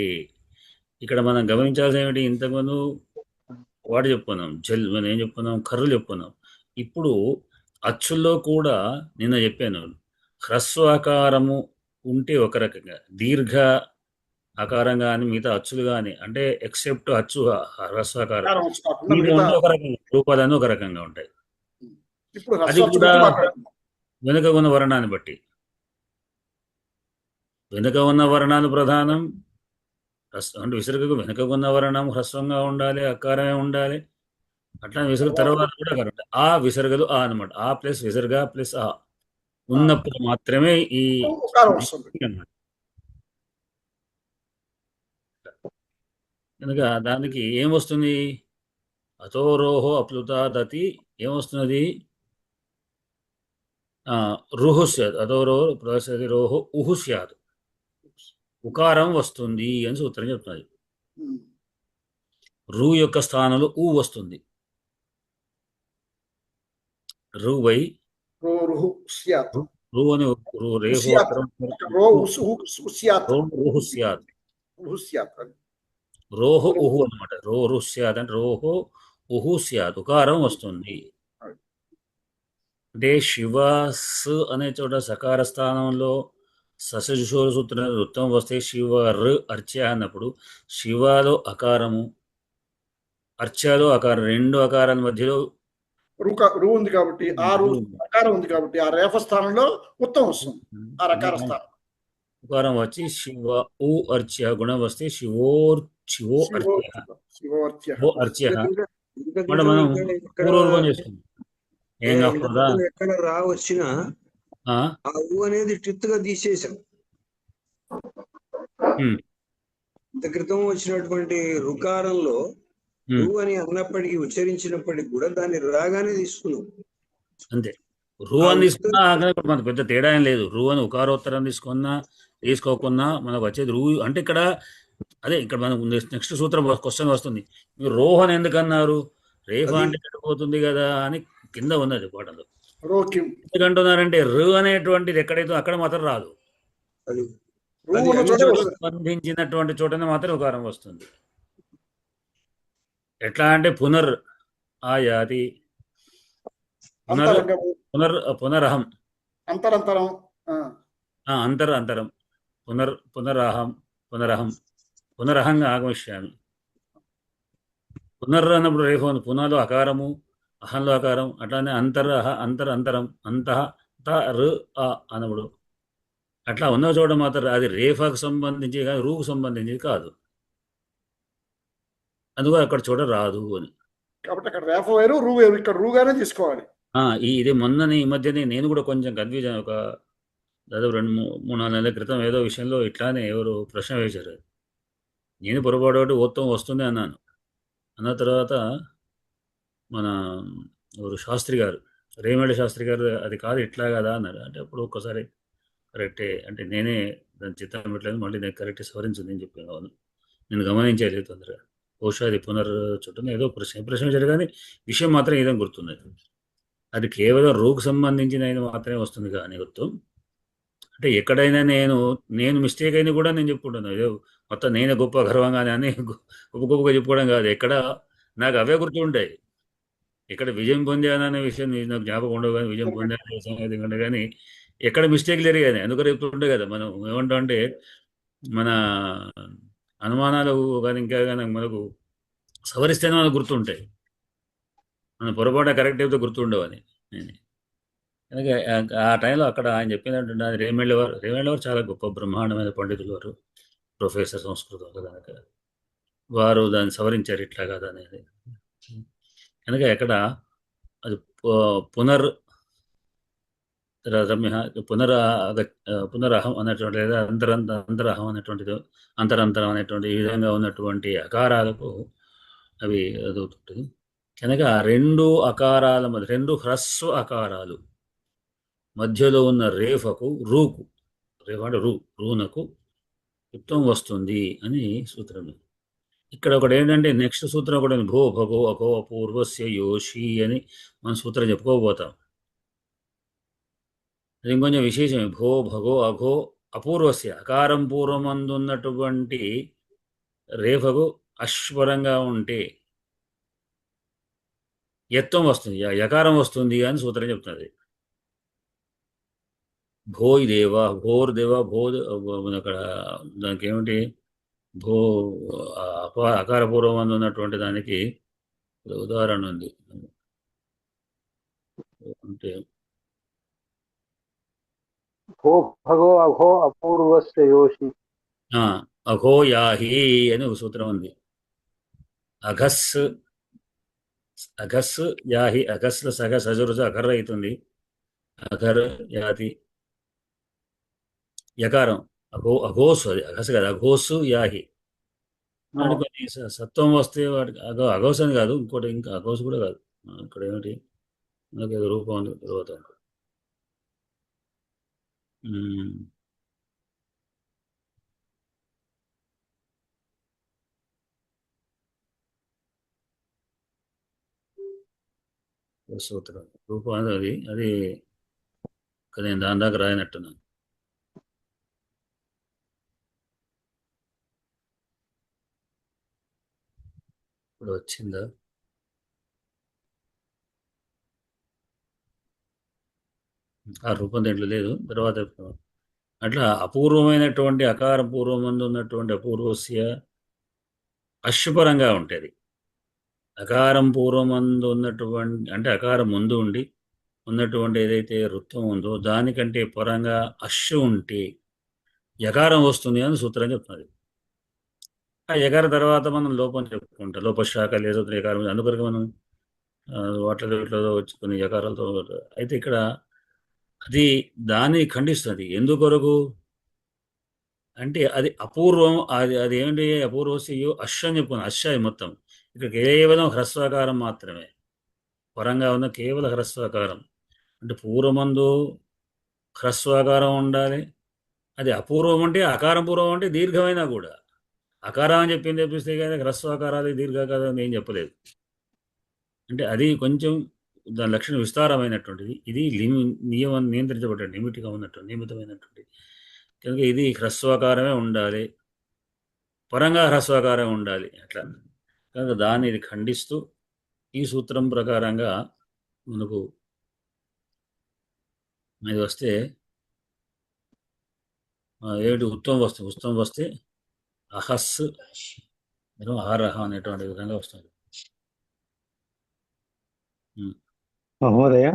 ఇక్కడ మనం గమనించాల్సిన ఏమిటి, ఇంతకుముందు వాడు చెప్పుకున్నాం, మనం ఏం చెప్పుకున్నాం, కర్రలు చెప్పుకున్నాం. ఇప్పుడు అచ్చుల్లో కూడా నిన్న చెప్పాను, హ్రస్వాకారము ఉంటే ఒక రకంగా, దీర్ఘ ఆకారం కానీ మిగతా అచ్చులు కానీ, అంటే ఎక్సెప్ట్ అచ్చు హ్రస్వాకారం ఆకారం వచ్చి కాకుండా ఇది మిగతా ఉంటే ఒక రకంగా, రూపాలన్నీ ఒక రకంగా ఉంటాయి. ఇప్పుడు అది హ్రస్వ అచ్చు కూడా గురించి మాట్లాడుతున్నాం. వెనుక ఉన్న వర్ణాన్ని బట్టి, వెనుక ఉన్న వర్ణాలు ప్రధానం. అంటే విసర్గకు వెనుక ఉన్న వర్ణం హ్రస్వంగా ఉండాలి, అకారమే ఉండాలి. అట్లా విసర్గ తర్వాత కూడా కరెక్ట్. ఆ విసర్గలు ఆ అనమాట, ఆ ప్లస్ విసర్గ ప్లస్ ఆ ఉన్నప్పుడు మాత్రమే ఈ ఉకారం వస్తుంది. అన్నమాట. కనుక దానికి ఏమొస్తుంది, అతోరోహో అప్లుతాదతి ఏమొస్తున్నది, రుహు స్యాత్, అతోరోహో ప్రసతి రోహో ఉహు స్యాత్, ఉకారం వస్తుంది అని సూత్రం చెప్తున్నది. రు యొక్క స్థానంలో ఊ వస్తుంది. రు వై రో రుహు స్యాత్. రు అని రేహు స్యాత్. రో ఉసు స్యాత్. రోహు స్యాత్, రుహు స్యాత్. రోహు ఉహు అనమాట. రోహు స్యాత్ అంటే రోహు ఉహు స్యాత్, ఉకారం వస్తుంది. అంటే శివ స్ అనే చోట సకార స్థానంలో ససజుషోర సూత్రం వృత్తం వస్తే శివ ర్ అర్చ్య అన్నప్పుడు శివలో అకారము, అర్చ్యలో అకారం, రెండు అకారాల మధ్యలో రు ఉంది కాబట్టి ఆ రు అకారం ఉంది కాబట్టి ఆ రేఫ స్థానంలో ఉత్తం వస్తుంది. ఆ రకార స్థానం ఉకారం వచ్చి శివ ఊ అర్చ్య, గుణం వస్తే శివో అర్చ్య, శివోర్చ్య. శివో అర్చ్య. ఇంకా మళ్ళీ మనం ఇక్కడ పూర్వరూపం చేస్తున్నాం. ఏం కాకుండా ఎక్కడ రా వచ్చినా ఆ ఊ అనేది టిత్తుగా తీసేసాం. ఇంత క్రితం వచ్చినటువంటి రుకారంలో రు అని అన్నప్పటికీ, ఉచ్చరించినప్పటికీ కూడా దాన్ని రాగానే తీసుకున్నాం. అంతే. రు అని తీసుకున్నా మనకు పెద్ద తేడా ఏం లేదు. రు అని ఉకారోత్తరం తీసుకున్నా తీసుకోకున్నా మనకు వచ్చేది రు. అంటే ఇక్కడ అదే, ఇక్కడ మనకు నెక్స్ట్ సూత్రం క్వశ్చన్ వస్తుంది, మీరు రోహ్ అని ఎందుకన్నారు, రేఫ అంటే చెడిపోతుంది కదా అని కింద ఉన్నది పాటలో. ఎందుకంటున్నారంటే రు అనేటువంటిది ఎక్కడైతే అక్కడ మాత్రం రాదు, స్పందించినటువంటి చోటనే మాత్రం ఉకారం వస్తుంది. ఎట్లా అంటే పునర్ ఆయాతి, పునరహం, అంతరంతరం, అంతరం, పునరహం, పునరహంగా ఆగమిష్యామి. పునర్ అన్నప్పుడు రేఫ్ ఉంది, పునలో అకారము, అహంలో అకారం. అట్లానే అంతరం, అంతః రు అన్నప్పుడు అట్లా ఉన్న చోట మాత్రం అది రేఫాకు సంబంధించి కానీ రూకు సంబంధించి కాదు, అందుకు అక్కడ చోట రాదు అని. కాబట్టి అక్కడ రేఫ వేరు, రూ వేరు, ఇక్కడ రూగానే తీసుకోవాలి. ఇది ఈ మధ్యనే నేను కూడా కొంచెం కన్ఫ్యూజ్ అయ్యాను. ఒక దాదాపు 2-3-4 నెలల క్రితం ఏదో విషయంలో ఇట్లానే ఎవరు ప్రశ్న వేశారు. నేను పొరపాటు ఓత్తం వస్తుంది అన్నాను. అన్న తర్వాత మన ఎవరు శాస్త్రి గారు, రేమేళ్ళ శాస్త్రి గారు, అది కాదు ఇట్లా కదా అన్నారు. అంటే అప్పుడు ఒక్కసారి కరెక్టే, అంటే నేనే దాన్ని చిత్తం పెట్టలేదు, మళ్ళీ నేను కరెక్ట్ సవరించింది అని చెప్పాను. అవును, నేను గమనించలేదు తొందరగా. బహుశా అది చుట్టూ ఏదో ప్రశ్న జరిగాని విషయం మాత్రం ఏదో గుర్తుంది. అది కేవలం రూకు సంబంధించినది మాత్రమే వస్తుంది కానీ గుర్తు. అంటే ఎక్కడైనా నేను మిస్టేక్ అయినా కూడా నేను చెప్పుకుంటాను. ఏదో మొత్తం నేనే గొప్ప గర్వంగానే అని గొప్ప గొప్పగా చెప్పుకోవడం కాదు. ఎక్కడ నాకు అవే గుర్తుంటాయి. ఎక్కడ విజయం పొందాననే విషయం నాకు జ్ఞాపకం ఉండవు కానీ, విజయం పొందాననే సంగతి ఉండే కానీ, ఎక్కడ మిస్టేక్లు జరిగాయి అందుకని చెప్తుంటే కదా మనం ఏమంటాం అంటే మన అనుమానాలు కానీ ఇంకా కానీ మనకు సవరిస్తేనే మనకు గుర్తుంటాయి. మన పొరపాటు కరెక్ట్ అయితే గుర్తుండవని. అందుకే ఆ టైంలో అక్కడ ఆయన చెప్పినట్టు అది రేమేళ్ళవారు చాలా గొప్ప బ్రహ్మాండమైన పండితులు వారు, ప్రొఫెసర్ సంస్కృతం కనుక వారు దాన్ని సవరించారు ఇట్లా కాదు అనేది. కనుక ఎక్కడ అది పునర్ రమ్య పునరహం అనేటువంటి లేదా అంతరహం అనేటువంటిది అంతరంతరం అనేటువంటి ఈ విధంగా ఉన్నటువంటి అకారాలకు అవి ఎదుగుతుంటుంది. కనుక ఆ రెండు అకారాల మధ్య రెండు హ్రస్వ అకారాలు మధ్యలో ఉన్న రేఫకు రూకు రేఫ అంటే రూనకు యుక్తం వస్తుంది అని సూత్రం. ఇక్కడ ఒకటి ఏంటంటే నెక్స్ట్ సూత్రం ఒకటి భో భగో అఘో అపూర్వస్య యోషి అని మన సూత్రం చెప్పుకోకపోతాం. అది ఇంకొంచెం విశేషమే. భో భగో అఘో అపూర్వస్య అకారం పూర్వమందున్నటువంటి రేఫకు అశ్వరంగా ఉంటే యత్వం వస్తుంది, యకారం వస్తుంది అని సూత్రం చెప్తున్నది. భోయ్ దేవ భోర్దేవ భో అక్కడ దానికి ఏమిటి భో అకార పూర్వం ఉన్నటువంటి దానికి ఉదాహరణ ఉంది అంటే భో భగో అఘో అపూర్వస్య యోషి అఘో యాహి అని ఒక సూత్రం ఉంది. అఘస్ అఘస్ యాహి అఘస్ల సగ సజురుజ అఘర్ అవుతుంది. అఘర్ యాతి యకారం అఘోసు అది అఘస్ కాదు అఘోసు యాహి అంటే కొన్ని సత్వం వస్తే వాటికి అఘోస్ అని కాదు ఇంకోటి ఇంకా అఘోసు కూడా కాదు. ఇక్కడ ఏమిటి మనకి ఏదో రూపం ఉంది తర్వాత సూత్రం రూపం అది అది నేను దాని దాకా రాయనట్టున్నాను. ఇప్పుడు వచ్చిందా? ఆ రూపం దీంట్లో లేదు, తర్వాత అట్లా అపూర్వమైనటువంటి అకార పూర్వమందు ఉన్నటువంటి అపూర్వస్య అశ్వపరంగా ఉంటుంది. అకారం పూర్వమందు ఉన్నటువంటి అంటే అకారం ముందు ఉండి ఉన్నటువంటి ఏదైతే వృత్తం ఉందో దానికంటే పరంగా అశ్వ ఉంటే యకారం వస్తుంది అని సూత్రం చెప్తున్నది. ఆ యకార తర్వాత మనం లోపం చెప్పుకుంటాం. లోపశాఖ లేదు యకారం అందుకొరకు మనం వాటిలో ఇట్లా వచ్చుకుని యకారాలతో అయితే ఇక్కడ అది దాన్ని ఖండిస్తుంది. ఎందుకొరకు అంటే అది అపూర్వం అది ఏంటి అపూర్వస్యో అశ్వ అని చెప్పుకున్నాం. అశ్వ మొత్తం ఇక్కడ కేవలం హ్రస్వాకారం మాత్రమే పరంగా ఉన్న కేవల హ్రస్వాకారం అంటే పూర్వమందు హ్రస్వాకారం ఉండాలి. అది అపూర్వం అంటే అకారం పూర్వం అంటే దీర్ఘమైనా కూడా అకారం అని చెప్పింది చెప్పిస్తే కానీ హ్రస్వాకారాలు దీర్ఘాకారం ఏం చెప్పలేదు. అంటే అది కొంచెం దాని లక్షణం విస్తారమైనటువంటిది. ఇది నియమం నియంత్రించబడ్డ నియమితమైనటువంటి కనుక ఇది హ్రస్వాకారమే ఉండాలి, పరంగా హ్రస్వాకారం ఉండాలి అట్లా. కనుక దాన్ని ఇది ఖండిస్తూ ఈ సూత్రం ప్రకారంగా మనకు ఇది వస్తే ఏమిటి ఉత్తమం వస్తే అహస్ ఆరహ అనేటువంటి విధంగా వస్తుంది. మహోదయ,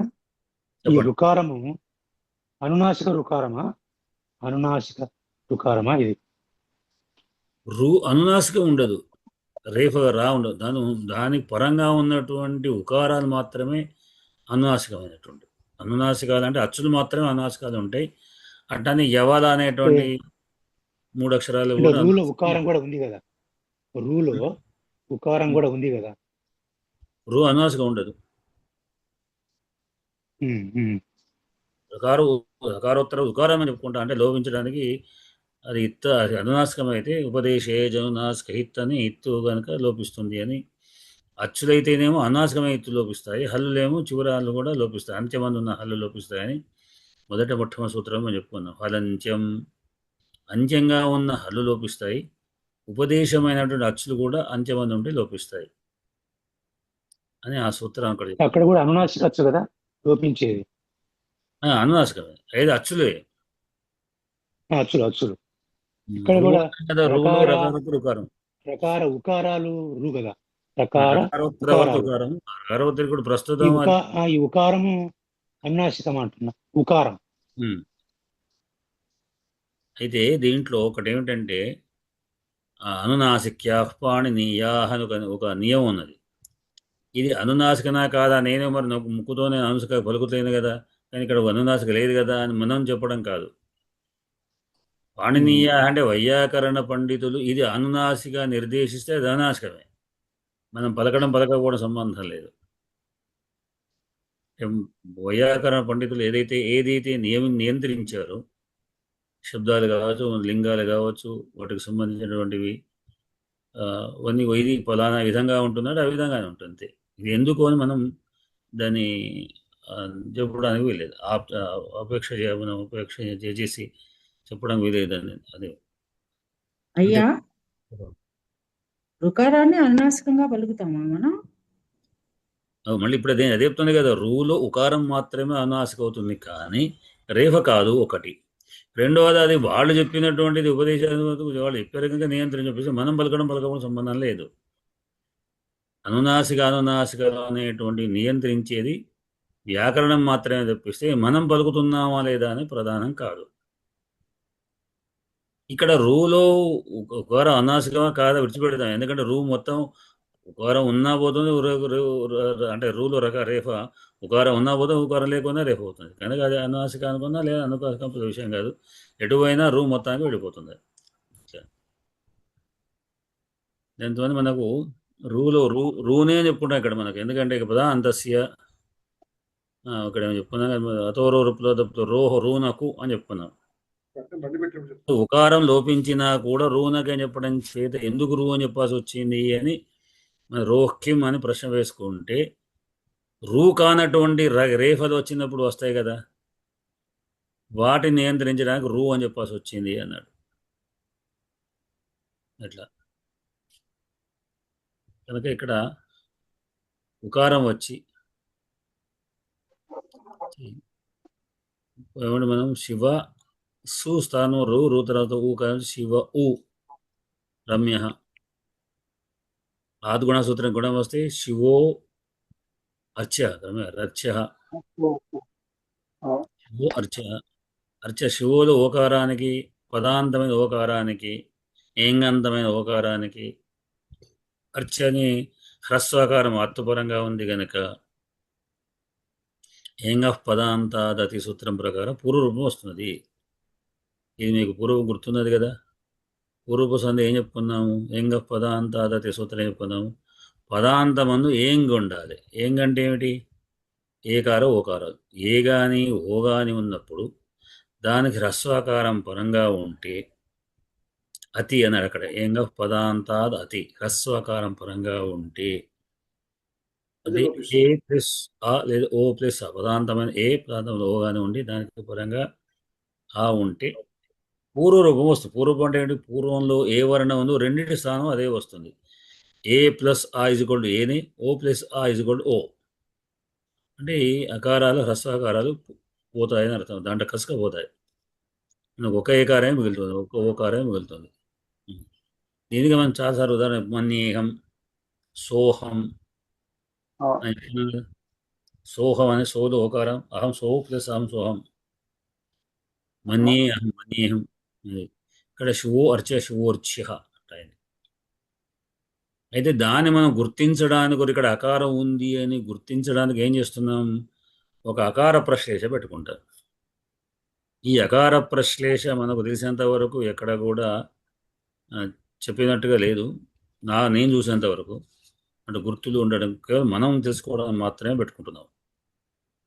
ఈ రుకారము అనునాసిక రుకారమా ఇది? అనునాసికం ఉండదు, రేఫగా రా ఉండదు. దానికి పరంగా ఉన్నటువంటి ఉకారాలు మాత్రమే అనునాసికమైనటువంటి. అనునాసికాలు అంటే అచ్చులు మాత్రమే అనునాసికాలు ఉంటాయి. అట్లానే యవల అనేటువంటి 3 అక్షరాలు కూడా రూలో ఉకారం కూడా ఉంది కదా, రూలో ఉకారం కూడా ఉంది కదా. అనునాసికం ఉండదు. అకారోత్తర ఉకారం అని చెప్పుకుంటా అంటే లోపించడానికి అది అది అనునాసికం అయితే ఉపదేశే జనునాసిక హిత్ అని ఇత్తు కనుక లోపిస్తుంది అని అచ్చులైతేనేమో అనునాసికమైన లోపిస్తాయి, హల్లులేమో చివరి హల్లు కూడా లోపిస్తాయి, అంత్యమందు ఉన్న హల్లు లోపిస్తాయని మొట్టమొదటి సూత్రం మనం చెప్పుకున్నాం. హలంత్యం, అంత్యంగా ఉన్న హల్లు లోపిస్తాయి, ఉపదేశమైనటువంటి అచ్చులు కూడా అంత్యమందు ఉంటే లోపిస్తాయి అని ఆ సూత్రం అక్కడ అక్కడ కూడా అనునాసికచ్చు కదా లోపించేది. అనునాసికమే, ఐదు అచ్చులే. అచ్చులు అచ్చులు ఇక్కడ రూ కూడా కదా, రూలో రకార రకారోత్తర ఉకారం, రకార ఉకారాలు రు కదా, రకార రకారోత్తర ఉకారాలు. ఉకారం. రకారోత్తర కూడా ఈ ప్రస్తుతం ఉకా ఈ ఉకారము అనునాసికం అంటున్నా, ఉకారం. ఉమ్. అయితే దీంట్లో ఒకటి ఏమిటంటే అనునాసిక్యా పాణినీయా అని ఒక నియమం ఉన్నది. ఇది అనునాసికనా కాదా, నేనే మరి ముక్కుతోనే అనునాసిక పలుకుతలేను కదా, కానీ ఇక్కడ అనునాసిక లేదు కదా అని మనం చెప్పడం కాదు. పాణినీయ అంటే వైయాకరణ పండితులు ఇది అనునాసిక నిర్దేశిస్తే అది అనునాసికమే, మనం పలకడం పలకపోవడం సంబంధం లేదు. వైయాకరణ పండితులు ఏదైతే నియంత్రించారో, శబ్దాలు కావచ్చు, లింగాలు కావచ్చు, వాటికి సంబంధించినటువంటివి అవన్నీ ఇది ఫలానా విధంగా ఉంటున్నాడు, ఆ విధంగానే ఉంటుంది. ఇది ఎందుకు అని మనం దాన్ని చెప్పడానికి వీలేదు, మనం ఉపేక్ష చేసి చెప్పడం వీలేదని. అదే అయ్యా, రుకారాన్ని అనునాసికంగా పలుకుతామా మనం? మళ్ళీ ఇప్పుడు అదే చెప్తుంది కదా, రూలో ఉకారం మాత్రమే అనునాసిక అవుతుంది, కానీ రేఫ కాదు ఒకటి. రెండవది అది వాళ్ళు చెప్పినటువంటిది ఉపదేశాలు వాళ్ళు చెప్పారు కనుక నియంత్రణ చెప్పేసి మనం పలకపోవడం సంబంధం లేదు. అనునాసిక అనేటువంటి నియంత్రించేది వ్యాకరణం మాత్రమే తప్పిస్తే మనం పలుకుతున్నామా లేదా అని ప్రధానం కాదు. ఇక్కడ రూలో ఉకారం అనునాసికమా కాదా విడిచిపెడతాం, ఎందుకంటే రూ మొత్తం ఉకారం ఉన్నా పోతుంది, అంటే రూలో రేఫ ఉకారం ఉన్నా పోతుంది, ఉకారం లేకున్నా రేఫ అవుతుంది, కనుక అది అనునాసిక అనుకున్నా లేదా అనునాసిక విషయం కాదు, ఎటువైనా రూ మొత్తానికి వెళ్ళిపోతుంది. దాంతో మనకు రూనే చెప్పుకుంటాం ఇక్కడ మనకు, ఎందుకంటే ఇక పదా అంతస్య ఇక్కడ ఏమో చెప్పుకున్నాం కదా, అతోరో రూపులో రూనకు అని చెప్పుకున్నాం. ఉకారం లోపించినా కూడా రూనకు అని చెప్పడం చేత ఎందుకు రూ అని చెప్పాల్సి వచ్చింది అని రోహ్కిం అని ప్రశ్న వేసుకుంటే, రూ కానటువంటి రేఫలు వచ్చినప్పుడు వస్తాయి కదా, వాటిని నియంత్రించడానికి రూ అని చెప్పాల్సి వచ్చింది అన్నాడు. అట్లా కనుక ఇక్కడ ఉకారం వచ్చి ఏమంటే మనం శివ సు స్థానం రూ తర్వాత ఊ కాదు, శివ ఊ రమ్య. ఆద్గుణ సూత్రం గుణం వస్తే శివో అర్చ్య రమ్య రచ్య, శివో అర్చ్య శివోలు ఓకారానికి, పదాంతమైన ఓకారానికి, ఏంగంతమైన ఓకారానికి అర్చని హ్రస్వకారం అర్థపరంగా ఉంది కనుక ఏంగ పదాంతాదతి సూత్రం ప్రకారం పూర్వరూపం వస్తున్నది. ఇది మీకు పూర్వం గుర్తున్నది కదా, పూర్వపు సంధి ఏం చెప్పుకున్నాము, ఏంగ పదాంతాదతి సూత్రం ఏం చెప్పుకున్నాము, పదాంతమందు ఏంగ ఉండాలి. ఏంగంటే ఏమిటి, ఏకారం ఓకారాలు, ఏ గాని ఓ గాని ఉన్నప్పుడు దానికి హ్రస్వాకారం పరంగా ఉంటే అతి అన్నాడు అక్కడ, ఏంగ పదాంతాద్ అతి హ్రస్వాకారం పరంగా ఉంటే అది ఏ ప్లస్ ఆ లేదా ఓ ప్లస్ ఆ పదాంతమైన ఏ పదాంతంలో ఓ గాని ఉండి దానికి పరంగా ఆ ఉంటే పూర్వరూపం వస్తుంది. పూర్వరూపం అంటే ఏంటి, పూర్వంలో ఏ వర్ణం ఉందో రెండింటి స్థానం అదే వస్తుంది. ఏ ప్లస్ ఆ ఇజ్ఈక్వల్ టు ఏని, ఓ ప్లస్ ఆ ఇజ్ఈక్వల్ టు ఓ అంటే ఈ అకారాలు హ్రస్వాకారాలు పోతాయని అర్థం, దాంట్లో కసుకపోతాయి, మనకు ఒక ఏకారమే మిగులుతుంది, ఒక ఓకారమే మిగులుతుంది. దీనికి మనం చాలాసార్లు ఉదాహరణ మన్యేహం, సోహం అని చెప్తున్నాం కదా, సోహం అనే సోలో ఓకారం, అహం సో ప్లస్ అహం సోహం, మన్యే అహం మన్యేహం. ఇక్కడ శివో అర్చ శివోర్చ్య అంటాయి. అయితే దాన్ని మనం గుర్తించడానికి ఇక్కడ అకారం ఉంది అని గుర్తించడానికి ఏం చేస్తున్నాం, ఒక అకార ప్రశ్లేష పెట్టుకుంటాం. ఈ అకార ప్రశ్లేష మనకు తెలిసినంత వరకు ఎక్కడ కూడా చెప్పినట్టుగా లేదు, నేను చూసినంత వరకు. అంటే గుర్తులు ఉండడం మనం తెలుసుకోవడం మాత్రమే పెట్టుకుంటున్నాం.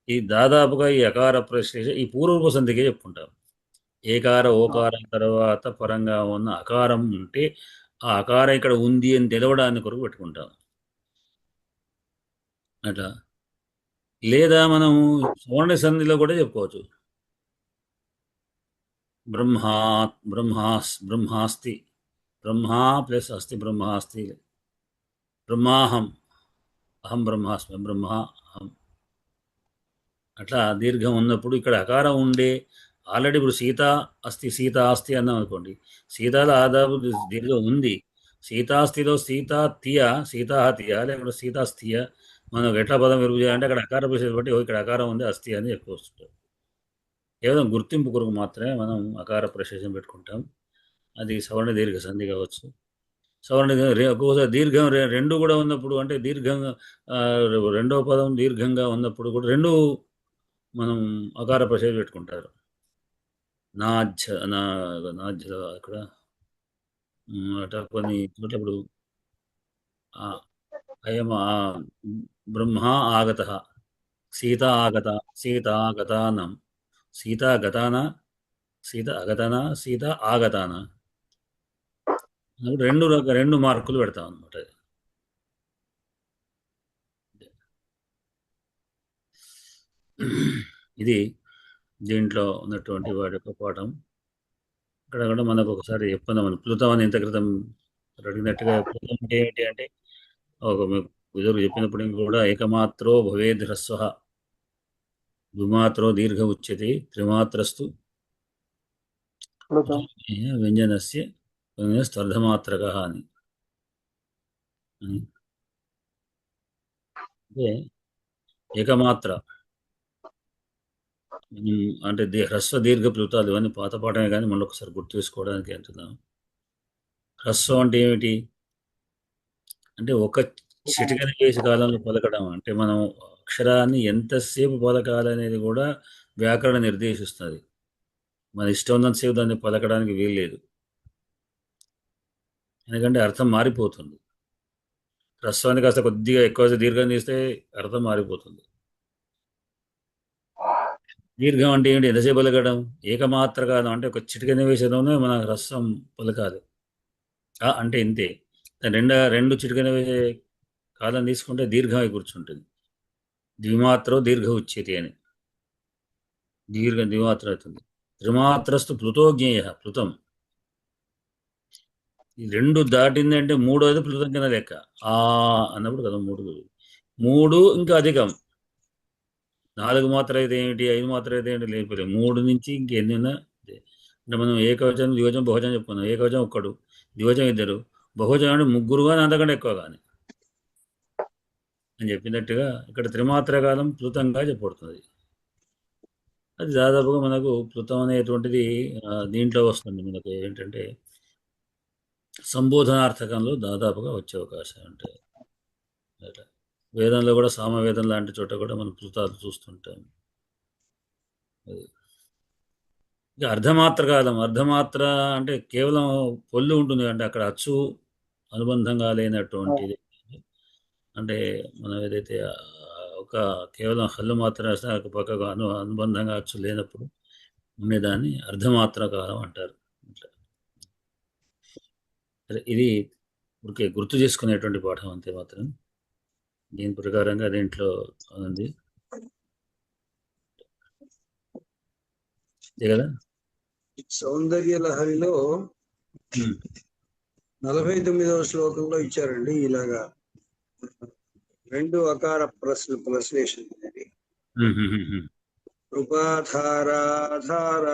ఈ దాదాపుగా ఈ అకార ప్రశ్లేష ఈ పూర్వరూప సంధికే చెప్పుకుంటాం. ఏకార ఓకారం తర్వాత పరంగా ఉన్న అకారం ఉంటే ఆ అకారం ఇక్కడ ఉంది అని తెలవడానికి కొరకు పెట్టుకుంటాం. అట్లా. లేదా మనం సవర్ణ సంధిలో కూడా చెప్పుకోవచ్చు. బ్రహ్మా బ్రహ్మాస్తి, బ్రహ్మా ప్లస్ అస్తి బ్రహ్మాస్తి, బ్రహ్మాహం, అహం బ్రహ్మాస్మి, బ్రహ్మాహం. అట్లా దీర్ఘం ఉన్నప్పుడు ఇక్కడ అకారం ఉండే ఆల్రెడీ ఇప్పుడు సీత అస్తి, సీత అస్తి అన్నాం అనుకోండి, సీతాలో ఆదాపు దీర్ఘం ఉంది. సీతాస్థిలో సీతాత్తియ, సీతాహతియ, లేకుంటే సీతాస్థియ, మనం ఎట్లా పదం విరుగు చేయాలంటే అక్కడ అకార పరిస్థితి బట్టి ఇక్కడ అకారం ఉంది అస్థి అని చెప్పుకోవచ్చు. కేవలం గుర్తింపు కొరకు మాత్రమే మనం అకార ప్రశేషం పెట్టుకుంటాం. అది సవర్ణ దీర్ఘ సంధి కావచ్చు. సవర్ణ ఒక్కోసారి దీర్ఘం రెండు కూడా ఉన్నప్పుడు, అంటే దీర్ఘంగా రెండవ పదం దీర్ఘంగా ఉన్నప్పుడు కూడా రెండు మనం అకార ప్రశేషం పెట్టుకుంటారు. నాధ్య అక్కడ అట్లా కొన్ని చోట్ల ఇప్పుడు అయం బ్రహ్మ ఆగత, సీత ఆగత, సీత ఆగతానం, సీత గతాన, సీత అగతాన, సీత ఆగతాన, రెండు మార్కులు పెడతాం అనమాట. ఇది దీంట్లో ఉన్నటువంటి వాడి యొక్క పాఠం. ఇక్కడ కూడా మనకు ఒకసారి చెప్పుకుందాం. మనం ప్లుతం అని ఇంత క్రితం అడిగినట్టుగా ప్లుతం అంటే ఏంటి అంటే ఒక ఎదురు చెప్పినప్పుడు కూడా ఏకమాత్రో భవేద్ హ్రస్వ, ద్విమాత్రో దీర్ఘ ఉచ్యతే, త్రిమాత్రస్తు వ్యంజనస్య స్తర్ధమాత్రక అని. అంటే ఏకమాత్ర అంటే హ్రస్వ దీర్ఘ ప్లుతాలు ఇవన్నీ పాత పాఠమే, కానీ మళ్ళీ ఒకసారి గుర్తు చేసుకోవడానికి అంటున్నాను. హ్రస్వం అంటే ఏమిటి అంటే ఒక చిటికన వేసి కాలంలో పలకడం. అంటే మనం అక్షరాన్ని ఎంతసేపు పలకాలనేది కూడా వ్యాకరణ నిర్దేశిస్తుంది. మన ఇష్టం ఉన్నంతసేపు దాన్ని పలకడానికి వీల్లేదు, ఎందుకంటే అర్థం మారిపోతుంది. హ్రస్వాన్ని కాస్త కొద్దిగా ఎక్కువ దీర్ఘం తీస్తే అర్థం మారిపోతుంది. దీర్ఘం అంటే ఏంటి, ఎంతసేపు పలకడం, ఏకమాత్ర కాలం అంటే ఒక చిటికన వేసేదంలో మన హ్రస్వం పలకాలి. అంటే ఇంతే. రెండు చిటికన వేసే కాలం తీసుకుంటే దీర్ఘమై కూర్చుంటుంది. ద్విమాత్రో దీర్ఘ ఉచ్యతే అని ద్విమాత్ర అవుతుంది. త్రిమాత్రస్తు ప్లుతోజ్ఞేయ, ప్లుతం. ఈ రెండు దాటిందంటే మూడోది ప్లుతం కింద లెక్క. అన్నప్పుడు కదా మూడు ఇంకా అధికం. 4 మాత్ర అయితే ఏమిటి, 5 మాత్ర అయితే ఏంటి లేకపోతే 3 నుంచి ఇంకెన్ని ఉన్నా అంటే మనం ఏకవచనం, ద్వివచనం, బహువచనం చెప్పుకున్నాం. ఏకవచనం ఒక్కడు, ద్వివచనం 2, బహువచనం అంటే 3 కానీ అంతకంటే ఎక్కువ కానీ అని చెప్పినట్టుగా ఇక్కడ త్రిమాత్ర కాలం ప్లుతంగా చెప్పబడుతుంది. అది దాదాపుగా మనకు ప్లుతం అనేటువంటిది దీంట్లో వస్తుంది. మనకు ఏంటంటే సంబోధనార్థకంలో దాదాపుగా వచ్చే అవకాశం ఉంటాయి. వేదంలో కూడా సామవేదం లాంటి చోట కూడా మనం ప్లుతాలు చూస్తుంటాం. అది ఇక అర్ధమాత్ర కాలం. అర్ధమాత్ర అంటే కేవలం పొల్లు ఉంటుంది, అంటే అక్కడ అచ్చు అనుబంధంగా లేనటువంటిది. అంటే మనం ఏదైతే ఒక కేవలం హల్లు మాత్రం పక్కకు అనుబంధంగా అచ్చు లేనప్పుడు ఉండేదాన్ని అర్ధమాత్ర కాలం అంటారు. ఇది ఊరికే గుర్తు చేసుకునేటువంటి పాఠం అంతే మాత్రం. దీని ప్రకారంగా దీంట్లో ఉంది కదా. సౌందర్య లహరిలో 49వ శ్లోకంలో ఇచ్చారండి ఇలాగా రెండు అకార ప్రశ్లేషణ. కృపాధారాధార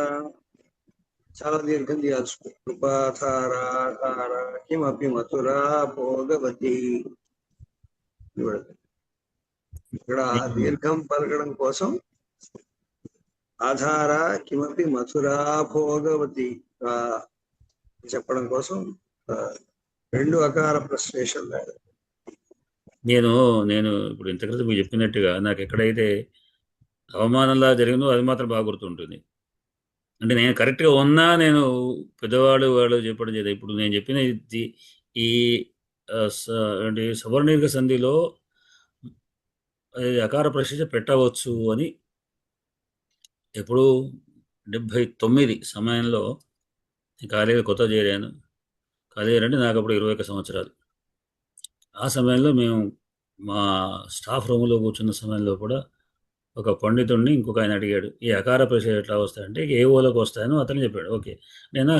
చాలా దీర్ఘం తీయాల్సి. కృపాధారాధార కిమపి మథురా భోగవతి. ఇక్కడ దీర్ఘం పలకడం కోసం ఆధార కిమపి మథురా భోగవతి చెప్పడం కోసం రెండు అకార ప్రశ్లేషణ. నేను ఇప్పుడు ఇంతక్రితం మీరు చెప్పినట్టుగా నాకు ఎక్కడైతే అవమానంలా జరిగిందో అది మాత్రం బాగా గుర్తుంటుంది. అంటే నేను కరెక్ట్గా ఉన్నా, నేను పెద్దవాళ్ళు వాళ్ళు చెప్పడం చేద్దాం. ఇప్పుడు నేను చెప్పిన ఈ సవర్ణీర్ఘ సంధిలో అకార ప్రశ్న పెట్టవచ్చు అని ఎప్పుడు 79 సమయంలో కాలేజీ కొత్త చేరాను. కాలేజీ అంటే నాకు అప్పుడు 21 సంవత్సరాలు. ఆ సమయంలో మేము మా స్టాఫ్ రూమ్లో కూర్చున్న సమయంలో కూడా ఒక పండితుడిని ఇంకొక ఆయన అడిగాడు, ఈ అకార ప్రశ్నలు ఎట్లా వస్తాయంటే ఏ ఓలకు వస్తాయని అతను చెప్పాడు. ఓకే, నేను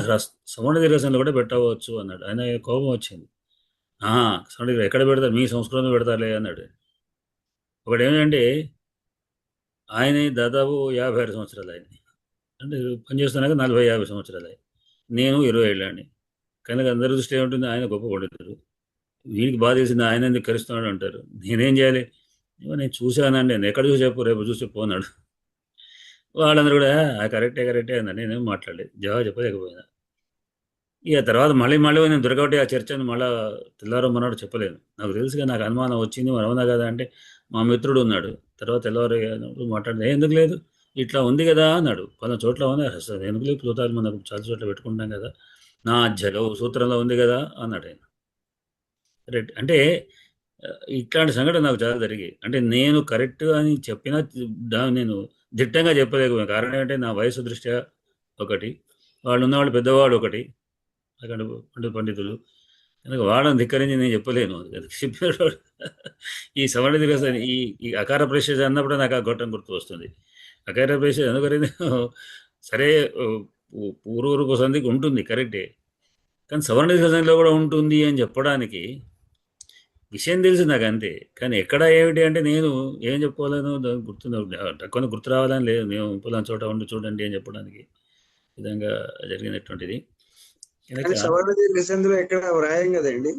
సవర్ణ దీర్ఘసంధిలో కూడా పెట్టవచ్చు అన్నాడు. ఆయన కోపం వచ్చింది. సవర్ణ దీర్ఘ ఎక్కడ పెడతారు, మీ సంస్కృతంలో పెడతారులే అన్నాడు. ఒకటి ఏమిటంటే ఆయన దాదాపు 56 సంవత్సరాలు ఆయన, అంటే పనిచేస్తున్నాక 40-50 సంవత్సరాలు ఆయన, నేను 20 ఏళ్ళండి. కనుక అందరి దృష్టి ఏముంటుంది, ఆయన గొప్ప పండితుడు, వీడికి బాధ తెలిసింది, ఆయన ఎందుకు కలుస్తున్నాడు అంటారు. నేనేం చేయాలి, నేను చూశానండి, నేను ఎక్కడ చూసి చెప్పు, రేపు చూసి చెప్పు అన్నాడు. వాళ్ళందరూ కూడా కరెక్టే అన్నారు. నేనేం మాట్లాడలేదు, జవాబు చెప్పలేకపోయినా. ఇక తర్వాత మళ్ళీ నేను దొరకబట్టి ఆ చర్చను మళ్ళీ తెల్లారో మన్నాడు చెప్పలేను. నాకు తెలుసుగా, నాకు అనుమానం వచ్చింది, మరి అవునా కదా అంటే మా మిత్రుడు ఉన్నాడు. తర్వాత తెల్లవారు మాట్లాడితే ఎందుకు లేదు, ఇట్లా ఉంది కదా అన్నాడు. పలానా చోట్ల ఉంది, అసలు ఎందుకు లేదు, ప్లూతాలు మనకు చాలా చోట్ల పెట్టుకుంటాం కదా, నా జగవు సూత్రంలో ఉంది కదా అన్నాడు ఆయన. రైట్ అంటే ఇట్లాంటి సంఘటన నాకు చాలా జరిగాయి. అంటే నేను కరెక్ట్ అని చెప్పినా నేను దిట్టంగా చెప్పలేకపోయాను. కారణం ఏంటంటే నా వయసు దృష్ట్యా ఒకటి, వాళ్ళు ఉన్నవాళ్ళు పెద్దవాళ్ళు ఒకటి, అక్కడ పండితులు, కనుక వాళ్ళని ధిక్కరించి నేను చెప్పలేను. చెప్పినప్పుడు ఈ సవర్ణ దీర్ఘ ఈ ఈ అకార ప్రేష అన్నప్పుడు నాకు ఆ ఘట్టం గుర్తు వస్తుంది. అకార ప్రేష ఎందుకని సరే, పూర్వరూప సంధికి ఉంటుంది కరెక్టే, కానీ సవర్ణ దీర్ఘ సంధిలో కూడా ఉంటుంది అని చెప్పడానికి విషయం తెలుసు నాకు అంతే. కానీ ఎక్కడ ఏమిటి అంటే నేను ఏం చెప్పుకోలేను, కొన్ని గుర్తు రావాలని లేదు, మేము పొలం చోట ఉండి చూడండి అని చెప్పడానికి విధంగా జరిగినటువంటిది. కానీ సవర్ణ దీర్ఘ సంధిలో ఎక్కడ వ్రాయం కదండి.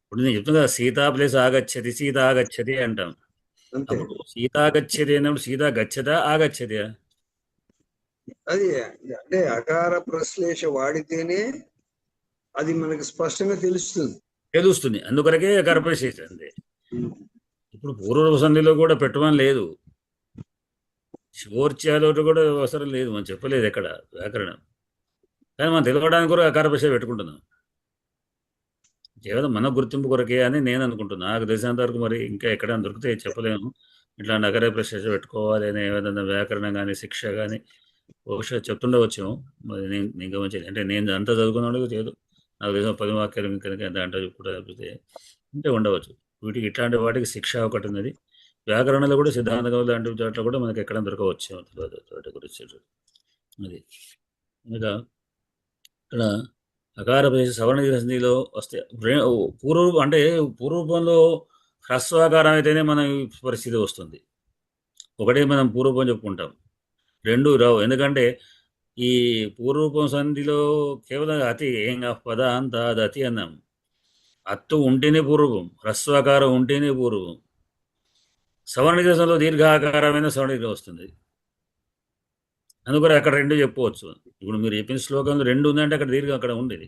ఇప్పుడు నేను చెప్తున్నా కదా, సీత ప్లేస్ ఆగచ్చతి, సీత ఆగచ్చతి అంటాం. అంతే, అప్పుడు సీత ఆగచ్చతి అన్నప్పుడు సీత గచ్చదా ఆగచ్చతి అది అంటే అకార ప్రశ్లేష వాడితేనే అది మనకి స్పష్టంగా తెలుస్తుంది. అందుకొరకే అకార ప్రశ్లేష అంతే. ఇప్పుడు పూర్వ సంధిలో కూడా పెట్టమని లేదు, శివోర్చాలో కూడా అవసరం లేదు, మనం చెప్పలేదు ఎక్కడ వ్యాకరణం. కానీ మనం తెలవడానికి కూడా అకార ప్రశ్న పెట్టుకుంటున్నాం, కేవలం మన గుర్తింపు కొరకే అని నేను అనుకుంటున్నాను. నాకు తెలిసినంత వరకు మరి ఇంకా ఎక్కడైనా దొరికితే చెప్పలేము, ఇట్లాంటి అకార ప్రశ్న పెట్టుకోవాలి అనే ఏదైనా వ్యాకరణం కానీ శిక్ష కానీ బహుశా చెప్తుండవచ్చేమో, మరి నేను గమనించలేదు. అంటే నేను అంతా చదువుకున్నాడు లేదు, నాకు తెలిసిన 10 వాక్యాలు కనుక దాంట్లో కూడా లేకపోతే ఉంటే ఉండవచ్చు. వీటికి ఇట్లాంటి వాటికి శిక్ష ఒకటి ఉన్నది. వ్యాకరణలో కూడా సిద్ధాంతం లాంటి చోట్ల కూడా మనకి ఎక్కడ దొరకవచ్చు వాటి గురించి. అది ఇంకా ఇక్కడ అకార ప్రదేశ సవర్ణ దీర్ఘసంధిలో వస్తే అంటే పూర్వరూపంలో హ్రస్వాకారం అయితేనే మన పరిస్థితి వస్తుంది. ఒకటే మనం పూర్వరూపం చెప్పుకుంటాం, రెండు రావు. ఎందుకంటే ఈ పూర్వరూపం సంధిలో కేవలం అతి ఏం పద అంత అది అతి అన్నాం. అత్తు ఉంటేనే పూర్వరూపం, హ్రస్వాకారం ఉంటేనే పూర్వరూపం. సవర్ణ దీర్ఘంలో దీర్ఘాకారమైన సవర్ణ దీర్ఘం వస్తుంది. అందుకని అక్కడ రెండు చెప్పుకోవచ్చు. ఇప్పుడు మీరు చెప్పిన శ్లోకంలో రెండు ఉందంటే అక్కడ దీర్ఘం అక్కడ ఉండేది.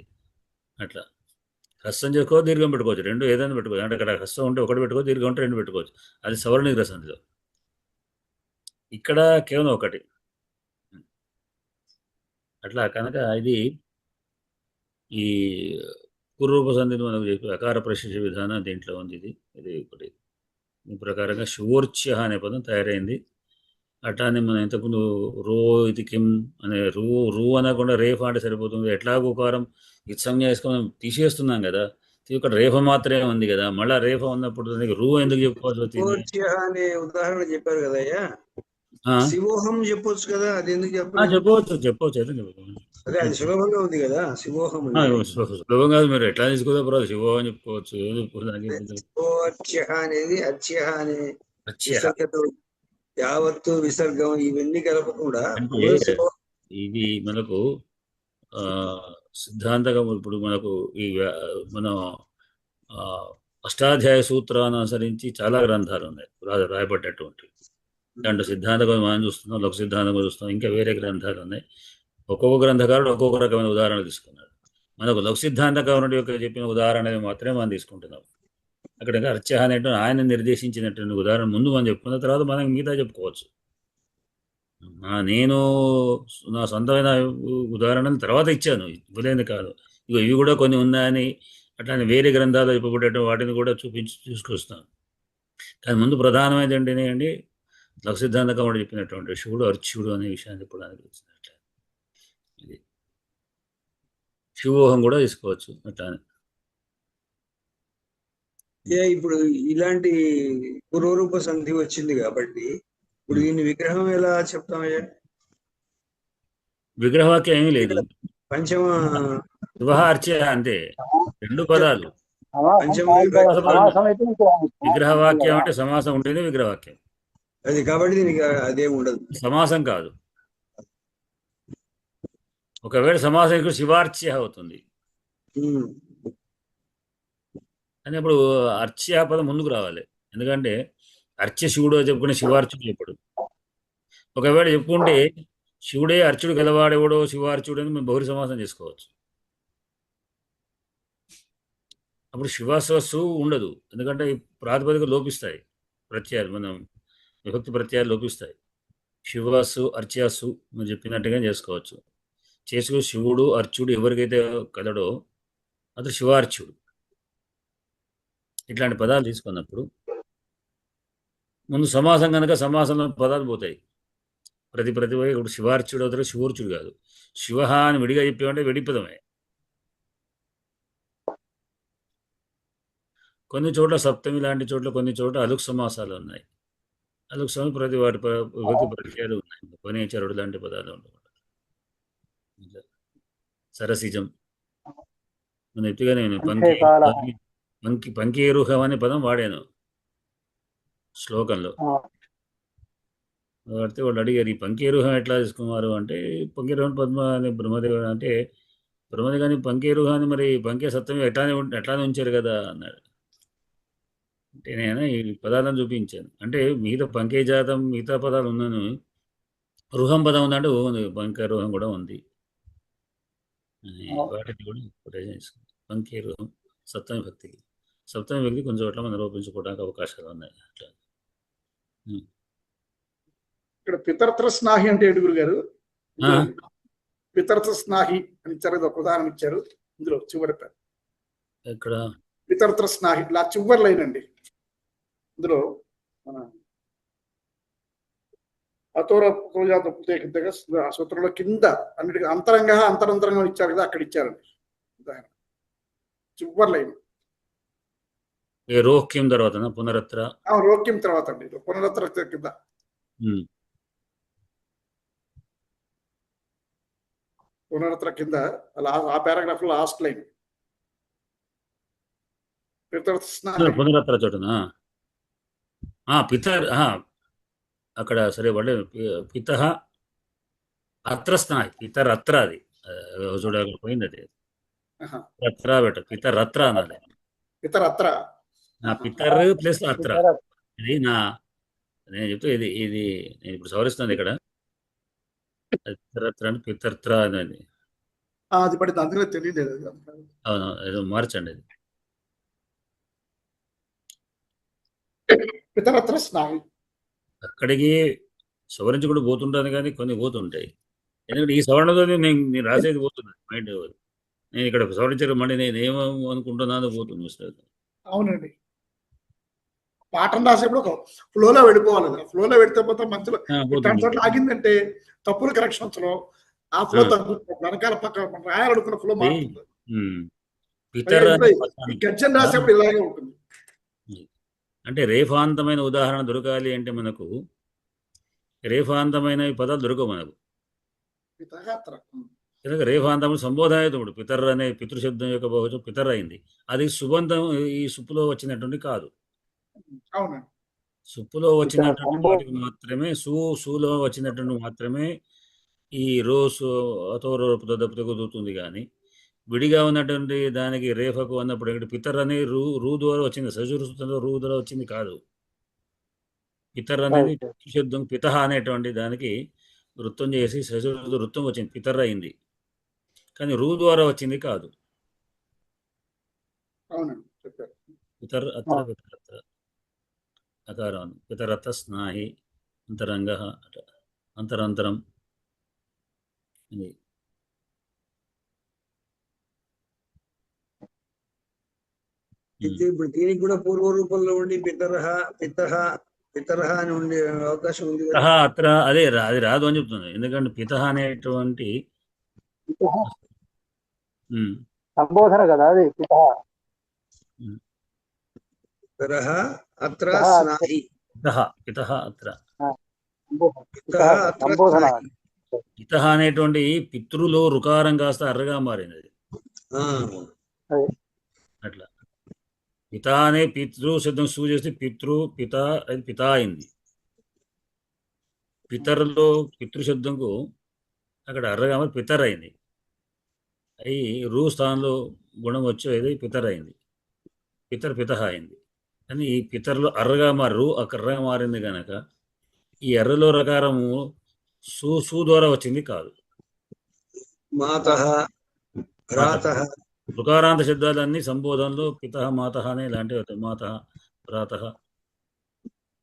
అట్లా హ్రస్వం చేసుకో, దీర్ఘం పెట్టుకోవచ్చు, రెండు ఏదైనా పెట్టుకోవచ్చు. అంటే అక్కడ హ్రస్వం ఉంటే ఒకటి పెట్టుకోవచ్చు, దీర్ఘం ఉంటే రెండు పెట్టుకోవచ్చు. అది సవర్ణ దీర్ఘ సంధిలో. ఇక్కడ కేవలం ఒకటి. అట్లా కనుక ఇది ఈ పూర్వరూప సంధిని మనకు చెప్పి అకార ప్రశస్త విధానం దీంట్లో ఉంది. ఇది ఒకటి. ఈ ప్రకారంగా శివోర్చ్య అనే పదం తయారైంది. అట్లానే మనం ఇంతకుముందు రో ఇది కిం అనే రూ అనకుండా రేఫ అంటే సరిపోతుంది. ఎట్లాగో కారం ఇత్సంజ్ఞ వేసుకొని తీసేస్తున్నాం కదా, ఇక్కడ రేఫ మాత్రమే ఉంది కదా, మళ్ళీ రేఫ ఉన్నప్పుడు రూ ఎందుకు చెప్పుకోవచ్చు? అనే ఉదాహరణ చెప్పారు కదయ్యా, శివోహం చెప్పొచ్చు కదా, అది ఎందుకు చెప్పవచ్చు అదే అది సులభంగా ఉంది కదా, శివోహం సులభం కాదు, మీరు ఎట్లా తీసుకోదా బ్రో, శివోహం అని చెప్పుకోవచ్చు. అనేది అత్యహ అనే విసర్గతో యావత్తు విసర్గం ఇవన్నీ కలపకుండా ఇది మనకు సిద్ధాంతకం. ఇప్పుడు మనకు ఈ మనం అష్టాధ్యాయ సూత్రాన్ని అనుసరించి చాలా గ్రంథాలు ఉన్నాయి రాయబడ్డటువంటి. దాంట్లో సిద్ధాంతకం మనం చూస్తున్నాం, లోక సిద్ధాంతం చూస్తున్నాం, ఇంకా వేరే గ్రంథాలు ఉన్నాయి. ఒక్కొక్క గ్రంథకారుడు ఒక్కొక్క రకమైన ఉదాహరణ తీసుకున్నాడు. మనకు లోక సిద్ధాంతకరుడు యొక్క చెప్పిన ఉదాహరణ మాత్రమే మనం తీసుకుంటున్నాం. అక్కడ అర్చ అనేటు ఆయన నిర్దేశించినటువంటి ఉదాహరణ ముందు మనం చెప్పుకున్న తర్వాత మనం మిగతా చెప్పుకోవచ్చు. నేను నా సొంతమైన ఉదాహరణలు తర్వాత ఇచ్చాను, ఇవ్వలేదు కాదు. ఇవి కూడా కొన్ని ఉన్నాయని అట్లానే వేరే గ్రంథాలు చెప్పబడ్డ వాటిని కూడా తీసుకొస్తాను. కానీ ముందు ప్రధానమైనది ఏంటంటే లఘు సిద్ధాంతకముడు చెప్పినటువంటి శివుడు అర్చ్యుడు అనే విషయాన్ని చెప్పడానికి వచ్చినట్లే. ఇది శివోహం కూడా తీసుకోవచ్చు అట్లానే. ఇప్పుడు ఇలాంటి పూర్వరూప సంధి వచ్చింది కాబట్టి ఇప్పుడు దీన్ని విగ్రహం ఎలా చెప్తామయ్యా? విగ్రహవాక్యం ఏమీ లేదు. పంచమ శివ అర్చయ అంతే, రెండు పదాలు. పంచమ సమాసం అయితే విగ్రహవాక్యం అంటే సమాసం ఉంటేనే విగ్రహవాక్యం, అది కాబట్టి దీనికి అదేం ఉండదు. సమాసం కాదు. ఒకవేళ సమాసం ఇక్కడ శివార్చ్య అవుతుంది ఉమ్. అని అప్పుడు అర్చ్య పదం ముందుకు రావాలి. ఎందుకంటే అర్చ్య శివుడు చెప్పుకునే శివార్చుడు చెప్పుడు. ఒకవేళ చెప్పుకుంటే శివుడే అర్చుడు గలవాడెవడో శివార్చుడు అని మేము బహుళ సమాసం చేసుకోవచ్చు. అప్పుడు శివాసస్సు ఉండదు, ఎందుకంటే ఈ ప్రాతిపదిక లోపిస్తాయి, ప్రత్యయాలు మనం విభక్తి ప్రత్యయాలు లోపిస్తాయి. శివాసు అర్చ్యాసు మీరు చెప్పినట్టుగా చేసుకోవచ్చు. చేసుకు శివుడు అర్చుడు ఎవరికైతే కలడో అతడు శివార్చుడు. ఇట్లాంటి పదాలు తీసుకున్నప్పుడు ముందు సమాసం కనుక సమాసంలో పదాలు పోతాయి. ప్రతి ఇప్పుడు శివార్చుడు అవుతారు, శివూర్చుడు కాదు. శివ అని విడిగా చెప్పామంటే విడిపదమే. కొన్ని చోట్ల సప్తమి లాంటి చోట్ల, కొన్ని చోట్ల అలుక్ సమాసాలు ఉన్నాయి. అలుక్ సమాసం ప్రతి వాటి విభక్తి ప్రత్యయాలు ఉన్నాయి. కొనేచరుడు లాంటి పదాలు ఉండవు. సరసిజం మన ఎత్తుగా నేను పంకీరుహం అనే పదం వాడాను శ్లోకంలో. వాడితే వాళ్ళు అడిగారు ఈ పంకీరుహం ఎట్లా తీసుకున్నారు అంటే, పంకీరుహం పద్మ అని బ్రహ్మదేవుడు అంటే, బ్రహ్మదేవి కానీ పంకీరుహాన్ని మరి పంకే సత్యం ఎట్లానే ఉంచారు కదా అన్నాడు. అంటే నేను ఈ పదాలను చూపించాను. అంటే మిగతా పంకే జాతం మిగతా పదాలు ఉన్నాను, రుహం పదం ఉందంటే పంకరుహం కూడా ఉంది. వాటిని కూడా పంకే రుహం సప్తమి భక్తికి, సప్తమి వ్యక్తి కొంచెం చోట్ల మనం రూపించుకోవడానికి అవకాశాలు ఉన్నాయి. అట్లా ఇక్కడ పితరత్ర స్నాహి అంటే ఏడుగురు గారు పితరత్ర స్నాహి అని ఇచ్చారు కదా, ఒక ఉదాహరణ ఇచ్చారు ఇందులో చివరి ఇక్కడ పితరత్ర స్నాహి ఇలా చివరి లైన్ అండి. ఇందులో మన అతోర సూత్రంలో కింద అన్నిటికీ అంతరంతరంగా ఇచ్చారు కదా, అక్కడ ఇచ్చారండి ఉదాహరణ చివరి లైన్. రోక్యం తర్వాత పునరత్ర, రోక్యం తర్వాత అండి, పునరత్ర కింద పునరత్ర కింద ఆ పారాగ్రాఫ్ లో లాస్ట్ లైన్ పునరత్ర చోటనా పితర్ అక్కడ సరే పడే పిత అత్ర స్నాహి, పితరత్ర అది చూడ పోయింది, అది రత్ర బెట పితరత్ర అనాలి. పితరత్ర పితర్ ప్లస్ అత్ర, ఇది నేను చెప్తే ఇది నేను ఇప్పుడు సవరిస్తాను ఇక్కడ. పితరత్ర అంటే పితర్త్ర అనేది అది పడింది, అందులో తెలియలేదు. అవును, ఏదో మార్చండి అది. పితరత్ర స్నాహి అక్కడికి సవరించి కూడా పోతుంటాను, కానీ కొన్ని పోతుంటాయి. ఎందుకంటే ఈ సవరణతో నేను రాసేది పోతున్నాను మైండ్. నేను ఇక్కడ సవరించారు మళ్ళీ నేను ఏమో అనుకుంటున్నాను పోతుంది. అవునండి, పాఠం రాసేప్పుడు ఒక ఫ్లోలో వెళ్ళిపోవాలి. ఫ్లోలో వెళితే పోతే మధ్యలో చోట్ల ఆగిందంటే తప్పులు కరెక్షన్స్ లో ఆ ఫ్లో తగ్గుతుంది, వెనకాల పక్క రాయాలనుకున్న ఫ్లో మారుతుంది. గర్జన్ రాసేప్పుడు ఇలాగే ఉంటుంది. అంటే రేఫాంతమైన ఉదాహరణ దొరకాలి అంటే మనకు రేఫాంతమైన పదాలు దొరకవు మనకు. కనుక రేఫాంతము సంబోధాయతముడు పితర్ అనే పితృశబ్దం యొక్క బహువచనం పితర్ అయింది. అది సుబంధం ఈ సుప్పులో వచ్చినటువంటి కాదు. సుప్పులో వచ్చినటువంటి వాటికి మాత్రమే సూలో వచ్చినటువంటి మాత్రమే ఈ రోసు అతోరూపుతో కుదురుతుంది. కానీ విడిగా ఉన్నటువంటి దానికి రేఫకు అన్నప్పుడు ఇక్కడ పితర్ అనే రూ ద్వారా వచ్చింది, సజురుతంలో రూ ద్వారా వచ్చింది కాదు. పితర్ అనేది శబ్దం పితహ అనేటువంటి దానికి వృత్తం చేసి సజురు వృత్తం వచ్చింది, పితర్ అయింది. కానీ రూ ద్వారా వచ్చింది కాదు. పితర్ అత్ర పితరత్ర అకారం పితరత్ర స్నాహి అంతరంగ అంతరంతరం. ఇది ఇప్పుడు దీనికి కూడా పూర్వ రూపంలో ఉండి పితరహ అని ఉండే అవకాశం ఉంది. అత్ర అది రాదు అని చెప్తుంది. ఎందుకంటే పితహ అనేటువంటి సంబోధన కదా అది. పితరః అత్ర పితః స్నాహి. పితః అత్ర. పితః అత్ర సంబోధన. స్నాహి. పితః అనేటువంటి పితృలో రుకారం కాస్త అర్రగా మారింది అది. ఆ, అట్లా పిత అనే పితృ శబ్దం సూచిస్తే పిత అది పిత అయింది. పితరులో పితృశబ్దంకు అక్కడ అర్రగా మారి పితర్ అయింది. అయి రూ స్థానంలో గుణం వచ్చి అది పితర్ అయింది. పితః అయింది. కానీ ఈ పితరులో అర్రగా మారి రూ అర్రగా మారింది కనుక ఈ ఎర్రలో రకారము సు ద్వారా వచ్చింది కాదు. మాతః భ్రాతః. రుకారాంత శబ్దాలన్నీ సంబోధనలో పితః మాతః అనే ఇలాంటివి అవుతాయి. మాతః భ్రాతః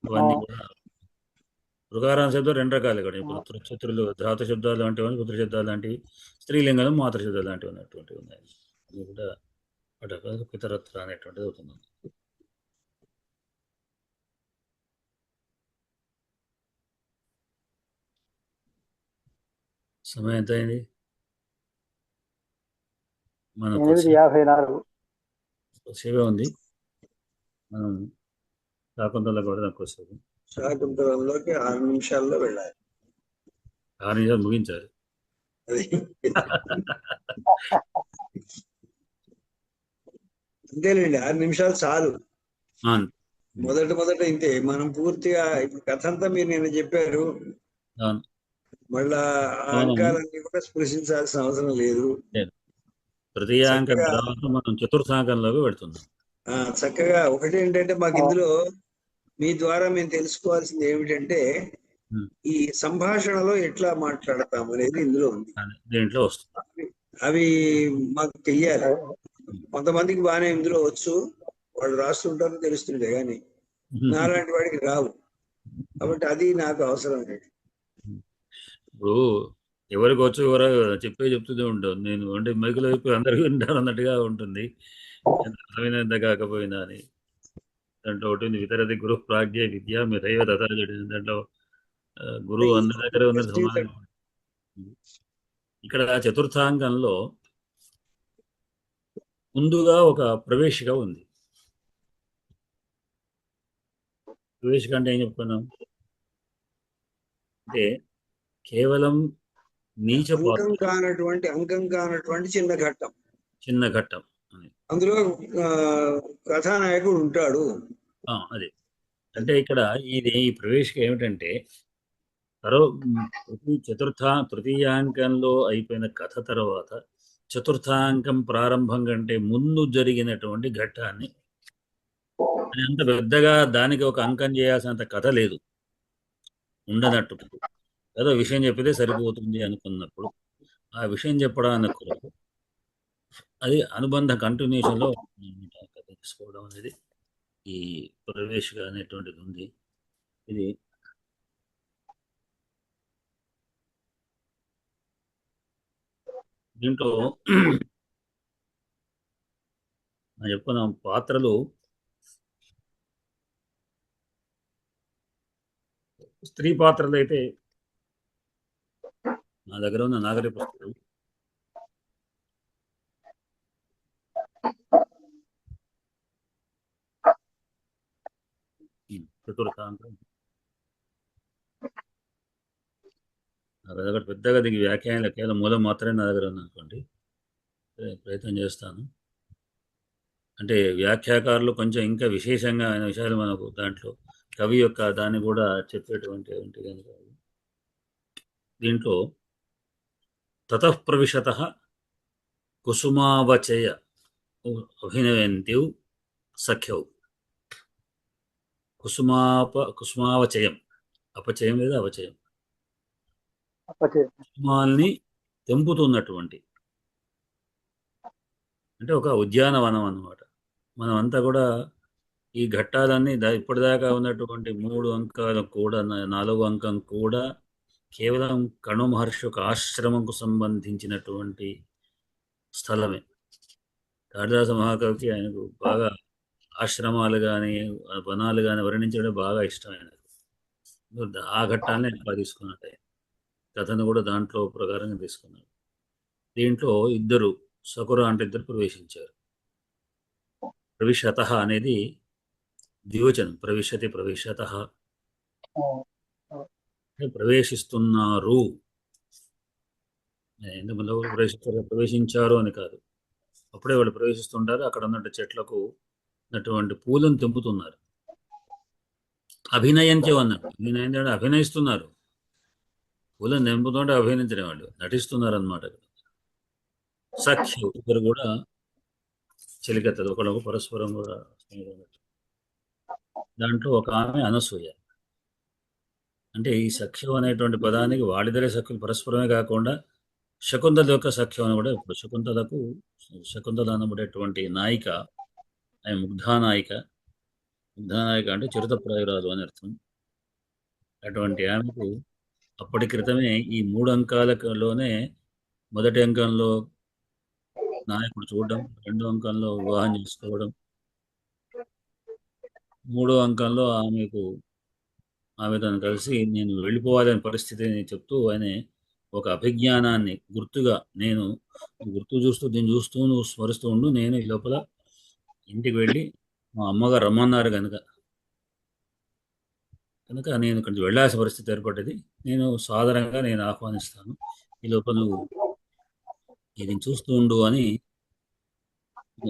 ఇవన్నీ కూడా రుకారాంత శబ్దాలు రెండు రకాలు కూడా. ఇప్పుడు చతురులు ధాతు శబ్దాలు లాంటివి, పుత్ర శబ్దాలు లాంటివి, స్త్రీలింగం మాతృ శబ్దాలు లాంటివి ఉన్నటువంటివి ఉన్నాయి. అవి కూడా వాటి పితరత్ర అనేటువంటిది అవుతుంది. సమయం ఎంత అయింది? మనకు 8:54. సేవే ఉంది. మనం శాకుంతల కూడా దానికోసం శాకుంతలంలోకి 6 నిమిషాల్లో వెళ్ళాలి. 6 నిమిషాలు ముగించాలి. అది అంతేనండి, 6 నిమిషాలు చాలు. మొదట ఇంతే. మనం పూర్తిగా ఇప్పుడు కథ అంతా మీరు నిన్న చెప్పారు. మళ్ళా ఆ అంకాలన్నీ కూడా స్పృశించాల్సిన అవసరం లేదు. తృతీయాంకం తర్వాత మనం చతుర్థాంకంలోకి పెడుతున్నాం. చక్కగా ఒకటి ఏంటంటే మాకు ఇందులో మీ ద్వారా మేము తెలుసుకోవాల్సింది ఏమిటంటే ఈ సంభాషణలో ఎట్లా మాట్లాడతాం అనేది ఇందులో ఉంది. దీంట్లో వస్తుంది. అవి మాకు తెలియాలి. కొంతమందికి బాగానే ఇందులో వచ్చు, వాళ్ళు రాస్తుంటారు తెలుస్తుండే, కానీ నాలాంటి వాడికి రావు. కాబట్టి అది నాకు అవసరం. ఇప్పుడు ఎవరికి వచ్చు ఎవరో చెప్తూనే ఉంటాను నేను. అంటే మైకులో చెప్పి అందరికీ వింటారు అన్నట్టుగా ఉంటుంది. అర్థమైనంత కాకపోయినా అని. దాంట్లో ఒకటి వితరది గురు ప్రాజ్ఞ విద్య మిథైవ తథాజడి. దాంట్లో గురువు అందరి దగ్గర ఉన్నది సమానం. ఇక్కడ చతుర్థాంకంలో ముందుగా ఒక ప్రవేశిక ఉంది. ప్రవేశిక అంటే ఏం చెప్పుకున్నాం అంటే కేవలం అంకం కానటువంటి చిన్న ఘట్టం అందులో కథానాయకుడు ఉంటాడు. అదే అంటే ఇక్కడ ఈ ప్రవేశిక ఏమిటంటే తృతీయాంకంలో అయిపోయిన కథ తర్వాత చతుర్థాంకం ప్రారంభం కంటే ముందు జరిగినటువంటి ఘట్టాన్ని, అంత పెద్దగా దానికి ఒక అంకం చేయాల్సినంత కథ లేదు, ఉండనట్టు ఏదో విషయం చెప్పితే సరిపోతుంది అనుకున్నప్పుడు ఆ విషయం చెప్పడానికి అది అనుబంధ కంటిన్యూషన్లో కథ తీసుకోవడం అనేది ఈ ప్రవేశిక అనేటువంటిది ఉంది. ఇది దీంట్లో చెప్పుకున్నాం పాత్రలు స్త్రీ పాత్రలు అయితే నా దగ్గర ఉన్న నాగరి పుస్తకం చతుర్థాంకం నా దగ్గర పెద్దగా దీనికి వ్యాఖ్యానాలు కేవలం మూలం మాత్రమే నా దగ్గర ఉందనుకోండి. ప్రయత్నం చేస్తాను. అంటే వ్యాఖ్యాకారులు కొంచెం ఇంకా విశేషంగా ఆయన విషయాలు మనకు దాంట్లో కవి యొక్క దాన్ని కూడా చెప్పేటువంటి కనుక దీంట్లో తతః ప్రవిశతః కుసుమావచయ అభినయంత్యౌ సఖ్యౌ. కుసుమావచయం, అపచయం లేదా అవచయం, కుసుమాల్ని తెంపుతున్నటువంటి అంటే ఒక ఉద్యానవనం అన్నమాట. మనం అంతా కూడా ఈ ఘట్టాలన్నీ ఇప్పటిదాకా ఉన్నటువంటి 3 అంకాలు కూడా 4వ అంకం కూడా కేవలం కణు మహర్షి యొక్క ఆశ్రమంకు సంబంధించినటువంటి స్థలమే. కాళిదాస మహాకవికి ఆయనకు బాగా ఆశ్రమాలు కానీ వనాలు కానీ వర్ణించడం బాగా ఇష్టం ఆయనకు. ఆ ఘట్టాన్ని ఎక్కువ తీసుకున్నట్టే కథను కూడా దాంట్లో ప్రకారంగా తీసుకున్నాడు. దీంట్లో ఇద్దరు సకుర అంటే ఇద్దరు ప్రవేశించారు. ప్రవిశతః అనేది ద్వివచనం ప్రవిశతి ప్రవిశతః అంటే ప్రవేశిస్తున్నారు. ఎందుకంటే ప్రవేశించారు అని కాదు, అప్పుడే వాళ్ళు ప్రవేశిస్తుంటారు. అక్కడ ఉన్నట్టు చెట్లకు ఉన్నటువంటి పూలను తెంపుతున్నారు. అభినయంచే అన్నాడు. అభినయం అంటే అభినయిస్తున్నారు. పూలను తెంపుతుంటే అభినయించడం, వాళ్ళు నటిస్తున్నారు అనమాట. సఖ్యు ఇద్దరు కూడా చెలికత్తలు, ఒకళ్ళకు పరస్పరం కూడా స్నేహితులు. దాంట్లో ఒక ఆమె అనసూయ. అంటే ఈ సఖ్యం అనేటువంటి పదానికి వాళ్ళిద్దరే సఖ్యులు పరస్పరమే కాకుండా శకుంతల యొక్క సఖ్యం అని కూడా, ఇప్పుడు శకుంతల అనబడేటువంటి నాయిక, ఆమె ముగ్ధానాయిక. ముగ్ధానాయిక అంటే చిరుతప్రాయురాలు అని అర్థం. అటువంటి ఆమెకు అప్పటి క్రితమే ఈ 3 అంకాలలోనే మొదటి అంకంలో నాయకుడు చూడడం, రెండో అంకంలో వివాహం చేసుకోవడం, మూడో అంకంలో ఆమె తను కలిసి నేను వెళ్ళిపోవాలనే పరిస్థితిని చెప్తూ ఆయన ఒక అభిజ్ఞానాన్ని గుర్తుగా, నేను గుర్తు చూస్తూ దీన్ని చూస్తూ నువ్వు స్మరిస్తూ ఉండు, నేను ఈ లోపల ఇంటికి వెళ్ళి మా అమ్మగారు రమ్మన్నారు కనుక నేను ఇక్కడికి వెళ్ళాల్సిన పరిస్థితి ఏర్పడ్డది. నేను సాధారణంగా నేను ఆహ్వానిస్తాను, ఈ లోపల నువ్వు ఇది చూస్తూ ఉండు అని,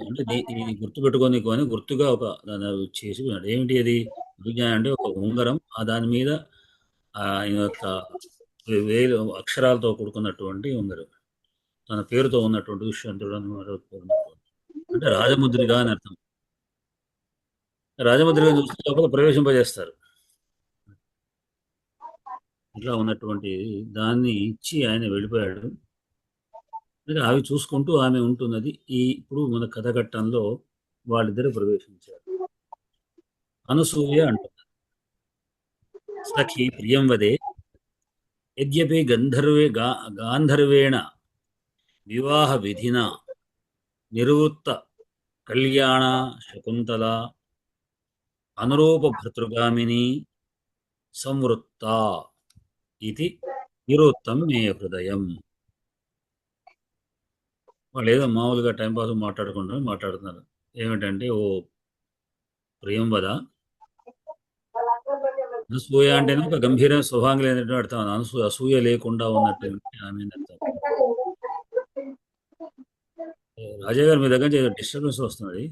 అంటే ఇది గుర్తుపెట్టుకొని అని గుర్తుగా ఒక చేసి ఏమిటి అది విజ్ఞానం అంటే ఒక ఉంగరం, ఆ దాని మీద ఆయన యొక్క వేలు అక్షరాలతో కూడుకున్నటువంటి ఉంగరం, తన పేరుతో ఉన్నటువంటి దుష్యంతుడు అంటే రాజముద్రిగా అని అర్థం. రాజముద్రిగా చూస్తే లోపల ప్రవేశింపజేస్తారు. ఇట్లా ఉన్నటువంటి దాన్ని ఇచ్చి ఆయన వెళ్ళిపోయాడు. అవి చూసుకుంటూ ఆమె ఉంటున్నది. ఇప్పుడు మన కథఘట్టంలో వాళ్ళిద్దరు ప్రవేశించారు. అనసూయ అంటున్నారు, సఖి ప్రియం వదే యద్యపి గాంధర్వేణ వివాహ విధిన నివృత్త కళ్యాణ శకుంతల అనురూప భర్తృగామిని సంవృత్త ఇది నిరుత్తం మే హృదయం. వాళ్ళు ఏదో మామూలుగా టైంపాస్ మాట్లాడుతున్నారు. ఏమిటంటే, ఓ ప్రియంవద, అనసూయ అంటేనే ఒక గంభీర స్వభావం లేనట్టు అర్థం. అసూయ లేకుండా ఉన్నట్టు ఆమె అర్థం. రాజా గారు, మీ దగ్గర నుంచి డిస్టర్బెన్స్ వస్తున్నది,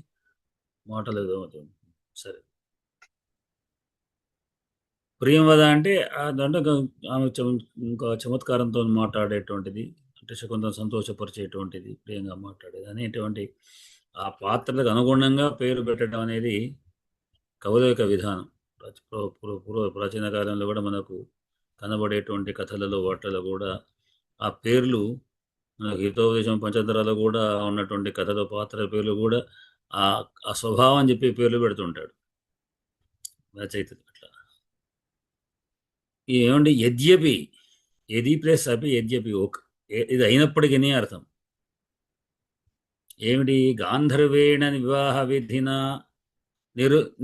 మాటలు ఏదో సరే. ప్రియంవద అంటే దాంట్లో ఆమె ఇంకా చమత్కారంతో మాట్లాడేటువంటిది, అంటే శకుంతలను సంతోషపరిచేటువంటిది, ప్రియంగా మాట్లాడేది అనేటువంటి ఆ పాత్రలకు అనుగుణంగా పేరు పెట్టడం అనేది కవుల యొక్క విధానం. ప్రాచీన కాలంలో కూడా మనకు కనబడేటువంటి కథలలో వాటిలో కూడా ఆ పేర్లు, హితోపదేశం పంచతంత్రాలు కూడా ఉన్నటువంటి కథల పాత్ర పేర్లు కూడా ఆ స్వభావం చెప్పి పేర్లు పెడుతుంటాడు రచయితలు. అట్లా ఏమండి, యద్యపి, యది ప్లస్ అపి యద్యపి ఇది అయినప్పటికీ అర్థం ఏమిటి? గాంధర్వేణ వివాహ విధిన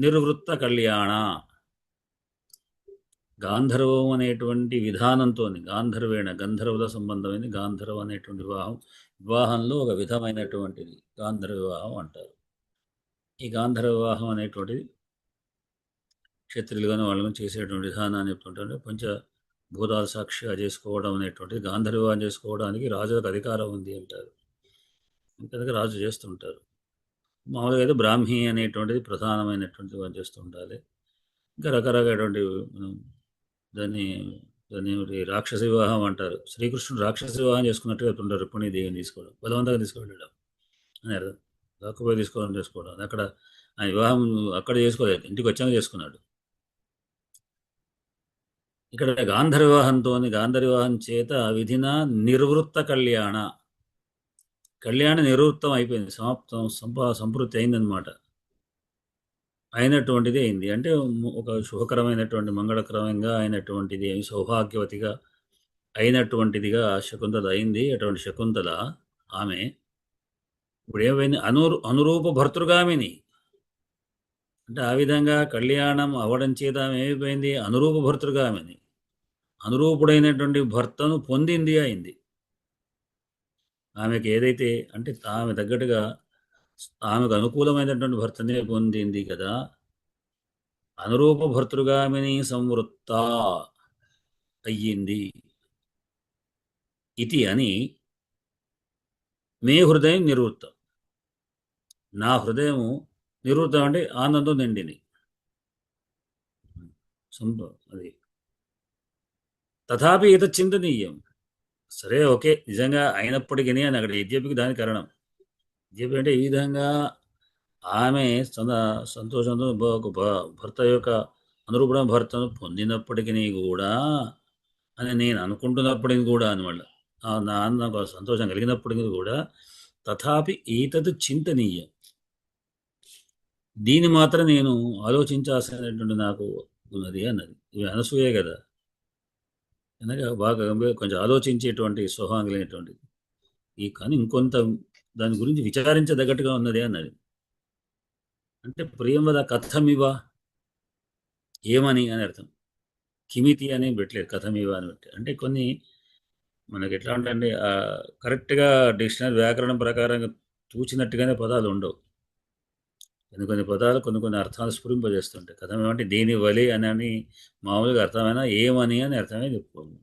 నిర్వృత్త కళ్యాణ. గాంధర్వం అనేటువంటి విధానంతో, గాంధర్వేణ గంధర్వుల సంబంధమైన గాంధర్వం అనేటువంటి వివాహంలో ఒక విధమైనటువంటిది గాంధర్వ వివాహం అంటారు. ఈ గాంధర్వ వివాహం అనేటువంటిది క్షత్రియులుగానే వాళ్ళని చేసేటువంటి విధానాన్ని చెప్తుంటారు. పంచభూతాల సాక్షిగా చేసుకోవడం అనేటువంటిది, గాంధర్వ వివాహం చేసుకోవడానికి రాజులకు అధికారం ఉంది అంటారు. కనుక రాజు చేస్తుంటారు. మామూలుగా అయితే బ్రాహ్మీ అనేటువంటిది ప్రధానమైనటువంటి వాళ్ళు చేస్తూ ఉండాలి. ఇంకా రకరకాలటువంటి దాన్ని రాక్షస వివాహం అంటారు. శ్రీకృష్ణుడు రాక్షస వివాహం చేసుకున్నట్టుగా చెప్తుంటారు. రుక్మిణీదేవిని తీసుకోవడం, బలవంతంగా తీసుకువెళ్ళడం అని అర్థం. రాకపోయి చేసుకోవడం. అక్కడ ఆయన వివాహం అక్కడ చేసుకోలేదు, ఇంటికి వచ్చాక చేసుకున్నాడు. ఇక్కడ గాంధర్వ వివాహం చేత విధిన నిర్వృత్త కళ్యాణ నివృత్తం అయిపోయింది, సమాప్తం, సంపూర్తి అయిందనమాట. అయినటువంటిది అయింది అంటే ఒక శుభకరమైనటువంటి మంగళకరంగా అయినటువంటిది, సౌభాగ్యవతిగా అయినటువంటిదిగా శకుంతల అయింది. అటువంటి శకుంతల ఆమె ఇప్పుడు ఏమైంది? అనురూప భర్తృగామిని. అంటే ఆ విధంగా కళ్యాణం అవడం చేత ఆమె ఏమైపోయింది? అనురూప భర్తృగామిని, అనురూపుడైనటువంటి భర్తను పొందింది అయింది. ఆమెకు ఏదైతే అంటే ఆమె తగ్గట్టుగా ఆమెకు అనుకూలమైనటువంటి భర్తనే పొందింది కదా. అనురూప భర్తృగామిని సంవృత్త అయ్యింది ఇది అని మే హృదయం నివృత్తం. నా హృదయము నివృత్తం అంటే ఆనందం నిండింది. అది తథాపి ఇత చింతనీయం. సరే, ఓకే, నిజంగా అయినప్పటికీ అని అక్కడ యద్యపికి దాని కారణం. యద్యపి అంటే ఈ విధంగా ఆమె తన సంతోషంతో ఒక భర్త యొక్క అనురూపణ భర్తను పొందినప్పటికీ కూడా అని నేను అనుకుంటున్నప్పటికీ కూడా అనమాట, నాకు సంతోషం కలిగినప్పటికీ కూడా తథాపి ఈతది చింతనీయం, దీన్ని మాత్రం నేను ఆలోచించాల్సినటువంటి నాకు ఉన్నది అన్నది. ఇవి అనసూయే కదా, అనగా బాగా కొంచెం ఆలోచించేటువంటి స్వభావం కలిగినటువంటిది. కానీ ఇంకొంత దాని గురించి విచారించదగ్గట్టుగా ఉన్నది అన్నది. అంటే ప్రియం వద కథమివ, ఏమని అని అర్థం. కిమితి అని పెట్టలేదు, కథమివ అని పెట్టి. అంటే కొన్ని మనకి ఎట్లా అంటే కరెక్ట్గా డిక్షనరీ వ్యాకరణం ప్రకారంగా చూచినట్టుగానే పదాలు ఉండవు. కొన్ని పదాలు కొన్ని అర్థాలు స్ఫురింపజేస్తుంటాయి. కథం ఏమంటే దేని వలె అని మామూలుగా అర్థమైనా ఏమని అని అర్థమే చెప్పుకోవాలి.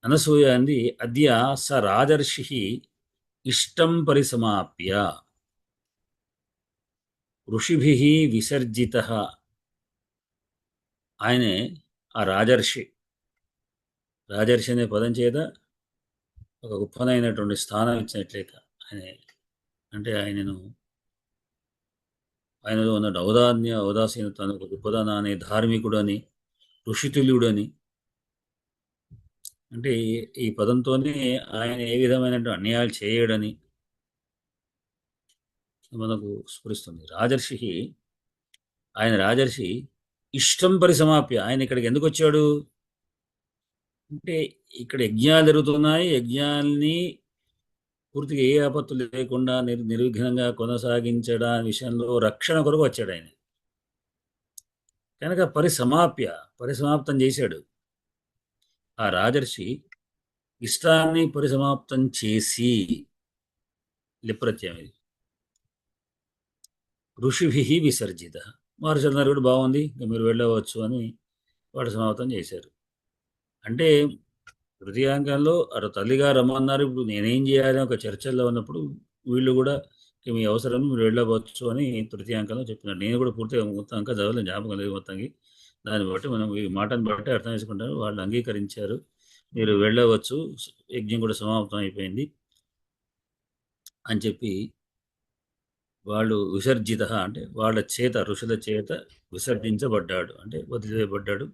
అనసూయ అంది, అద్య స రాజర్షి ఇష్టం పరిసమాప్య ఋషిభి విసర్జిత. ఆయనే ఆ రాజర్షి అనే పదం చేత ఒక గొప్పనైనటువంటి స్థానం ఇచ్చినట్లేక ఆయన, అంటే ఆయనలో ఉన్న ఔదాసీనతను, గొప్పదనాన్ని, ధార్మికుడని, ఋషితుల్యుడని, అంటే ఈ పదంతోనే ఆయన ఏ విధమైనటువంటి అన్యాయాలు చేయడని మనకు స్ఫురిస్తుంది. రాజర్షి ఇష్టం పరిసమాప్య. ఆయన ఇక్కడికి ఎందుకు వచ్చాడు అంటే, ఇక్కడ యజ్ఞాలు జరుగుతున్నాయి, యజ్ఞాల్ని పూర్తిగా ఏ ఆపత్తు లేకుండా నిర్విఘ్నంగా కొనసాగించడానికి విషయంలో రక్షణ కొరకు వచ్చాడు ఆయన. కనుక పరిసమాప్తం చేశాడు. ఆ రాజర్షి ఇష్టాన్ని పరిసమాప్తం చేసి, లిప్రత్యయం ఇది, ఋషిభి విసర్జిత. మహర్షులందరూ కూడా బాగుంది, మీరు వెళ్ళవచ్చు అని వాడు సమాప్తం చేశారు. అంటే తృతీయాంకంలో అటు తల్లిగా రమ్మన్నారు, ఇప్పుడు నేనేం చేయాలి ఒక చర్చల్లో ఉన్నప్పుడు వీళ్ళు కూడా మీ అవసరం, మీరు వెళ్ళవచ్చు అని తృతీయాంకంలో చెప్పినారు. నేను కూడా పూర్తిగా మొత్తం అంకా చదవలేదు, జ్ఞాపకం లేదు మొత్తానికి. దాన్ని బట్టి మనం ఈ మాటను బట్టి అర్థం చేసుకుంటారు. వాళ్ళు అంగీకరించారు, మీరు వెళ్ళవచ్చు, యజ్ఞం కూడా సమాప్తం అయిపోయింది అని చెప్పి వాళ్ళు విసర్జిత అంటే వాళ్ళ చేత, ఋషుల చేత విసర్జించబడ్డాడు, అంటే వదిలివేయబడ్డాడు.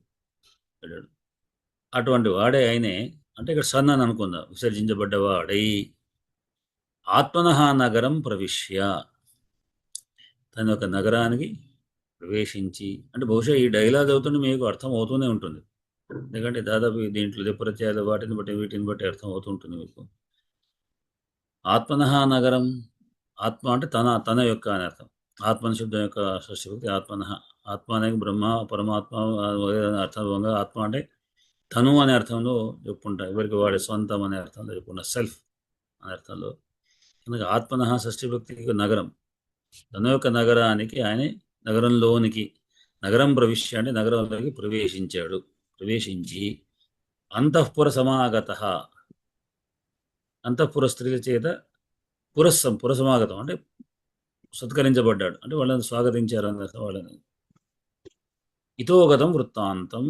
అటువంటి వాడే ఆయనే. అంటే ఇక్కడ సన్ అని అనుకుందాం, విసర్జించబడ్డవాడై ఆత్మనః నగరం ప్రవిశ్య, తన యొక్క నగరానికి ప్రవేశించి. అంటే బహుశా ఈ డైలాగ్ అవుతుంటే మీకు అర్థం అవుతూనే ఉంటుంది, ఎందుకంటే దాదాపు దీంట్లో ప్రత్యయాలు వీటిని బట్టి అర్థం అవుతుంటుంది మీకు. ఆత్మనః నగరం, ఆత్మ అంటే తన యొక్క అని అర్థం. ఆత్మన శబ్దం యొక్క షష్ఠిభక్తి ఆత్మనః. ఆత్మ అనేది బ్రహ్మ, పరమాత్మ అర్థంగా ఆత్మ అంటే తను అనే అర్థంలో చెప్పుకుంటాం, ఎవరికి వాడే స్వంతం అనే అర్థంలో చెప్పుకుంటాం, సెల్ఫ్ అనే అర్థంలో. కనుక ఆత్మనః షష్ఠిభక్తికి నగరం, తన యొక్క నగరానికి, ఆయన నగరంలోనికి, నగరం ప్రవిశ్య అంటే నగరంలోకి ప్రవేశించి అంతఃపుర సమాగత, అంతఃపుర స్త్రీల చేత పురసమాగతం అంటే సత్కరించబడ్డాడు, అంటే వాళ్ళని స్వాగతించారు అన్నది. వాళ్ళని ఇతోగతం వృత్తాంతం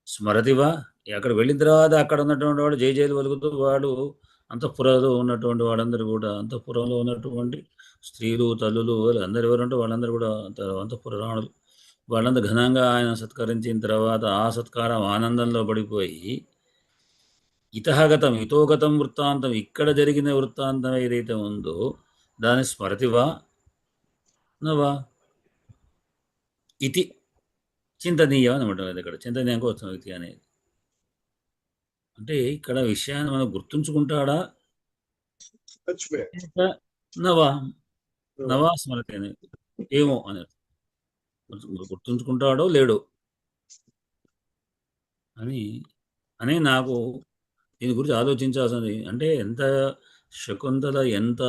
స్మరతివా. అక్కడ వెళ్ళిన తర్వాత అక్కడ ఉన్నటువంటి వాడు జయలు పలుకుతూ, వాడు అంతఃపురంలో ఉన్నటువంటి వాళ్ళందరూ కూడా, అంతఃపురంలో ఉన్నటువంటి స్త్రీలు, తల్లులు, అందరు ఎవరంటే వాళ్ళందరూ కూడా అంతఃపుర రాణులు, వాళ్ళందరూ ఘనంగా ఆయన సత్కరించిన తర్వాత ఆ సత్కారం ఆనందంలో పడిపోయి ఇతోగతం వృత్తాంతం, ఇక్కడ జరిగిన వృత్తాంతం ఏదైతే ఉందో దాని స్మరతివా నవా ఇది చింతనీయం అనమాట. ఇక్కడ చింతనీయంగా వచ్చిన వ్యక్తి అనేది, అంటే ఇక్కడ విషయాన్ని మనం గుర్తుంచుకుంటాడా, నవా స్మరతి అని, ఏమో అని గుర్తుంచుకుంటాడో లేడో అని నాకు దీని గురించి ఆలోచించాల్సింది. అంటే ఎంత శకుంతల ఎంత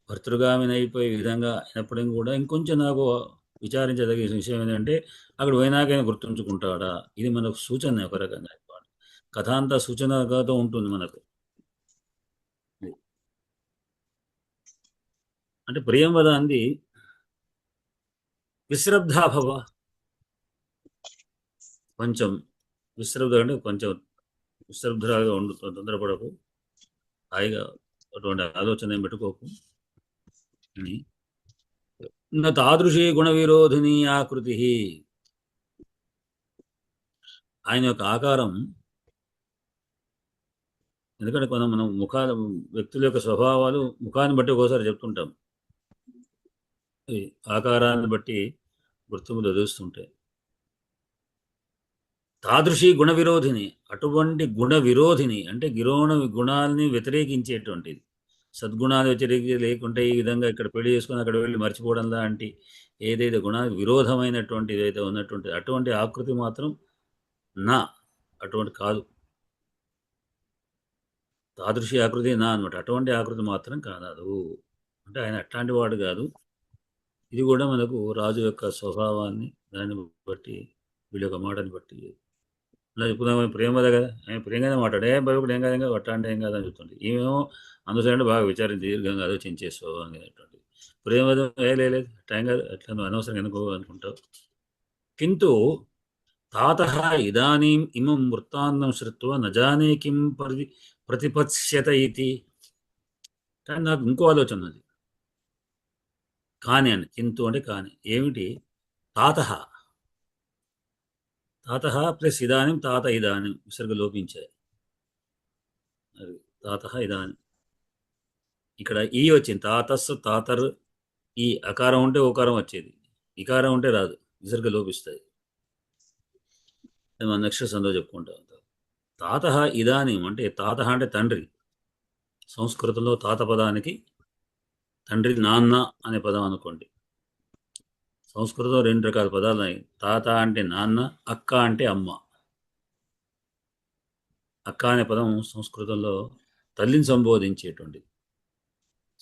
భర్తృగామిని అయిపోయే విధంగా అయినప్పటికీ కూడా ఇంకొంచెం నాకు విచారించదగిన విషయం ఏంటంటే అక్కడ పోయినాకైనా గుర్తుంచుకుంటాడా, ఇది మనకు సూచన ఒక రకంగా. కథ అంతా సూచనగాతో ఉంటుంది మనకు. అంటే ప్రియంవద అంది విశ్రబ్ధాభవ, కొంచెం విశ్రబ్ధ అంటే కొంచెం విశ్రబ్ధరాగా ఉండు, తొందరపడకు, హాయిగా అటువంటి ఆలోచన ఏం పెట్టుకోకు అని. నా తాదృశీ గుణ విరోధిని ఆకృతి, ఆయన యొక్క ఆకారం, ఎందుకంటే మనం వ్యక్తుల యొక్క స్వభావాలు ముఖాన్ని బట్టి ఒకసారి చెప్తుంటాం, ఈ ఆకారాన్ని బట్టి గుర్తింపులు తెలుస్తుంటాయి. తాదృశీ గుణ విరోధిని, అటువంటి గుణ విరోధిని అంటే గుణాలని వ్యతిరేకించేటువంటిది. సద్గుణాలు వ్యతిరేకి లేకుంటే ఈ విధంగా ఇక్కడ పెళ్లి చేసుకుని అక్కడ వెళ్ళి మర్చిపోవడం లాంటి ఏదైతే గుణానికి విరోధమైనటువంటి ఏదైతే ఉన్నటువంటి అటువంటి ఆకృతి మాత్రం నా అటువంటి కాదు. తాదృశి ఆకృతి నా అనమాట, అటువంటి ఆకృతి మాత్రం కాదు. అంటే ఆయన అట్లాంటి వాడు కాదు. ఇది కూడా మనకు రాజు యొక్క స్వభావాన్ని దాన్ని బట్టి, వీళ్ళ యొక్క మాటని బట్టి. ఇలా చెప్పుదాం, ప్రేమ కదా, ఆయన ప్రేమగానే మాట్లాడే భయపడి ఏం కాదు, అట్లాంటి ఏం కాదని చెప్తుంది. ఈమెమో అందుసరి బాగా విచారించి దీర్ఘంగా ఆలోచించే స్వభావం అనేటువంటి ప్రేమ లేదు టైం కాదు, అట్లా నువ్వు అనవసరంగా ఎందుకో అనుకుంటావు. కింటు తాతః ఇదానీం ఇమం వృత్తాంతం శ్రుత్వా నజానే కిం ప్రతిపత్స్యత ఇది. కానీ నాకు ఇంకో ఆలోచన ఉన్నది. కాని అని, కింటు అంటే కాని ఏమిటి, తాతః ప్లస్ ఇదానీం, తాత ఇదానీం విసర్గ లోపించాయి. అది తాతః ఇదానీం, ఇక్కడ ఈ వచ్చింది, తాతస్సు తాతర్, ఈ అకారం ఉంటే ఓకారం వచ్చేది, ఇకారం ఉంటే రాదు, విసర్గ లోపిస్తాయి. మన నెక్స్ట్ సందో చెప్పుకుంటా. తాతః ఇదానీం అంటే తాతః అంటే తండ్రి. సంస్కృతంలో తాత పదానికి తండ్రి నాన్న అనే పదం అనుకోండి. సంస్కృతంలో 2 రకాల పదాలు ఉన్నాయి. తాత అంటే నాన్న, అక్క అంటే అమ్మ. అక్క అనే పదం సంస్కృతంలో తల్లిని సంబోధించేటువంటిది,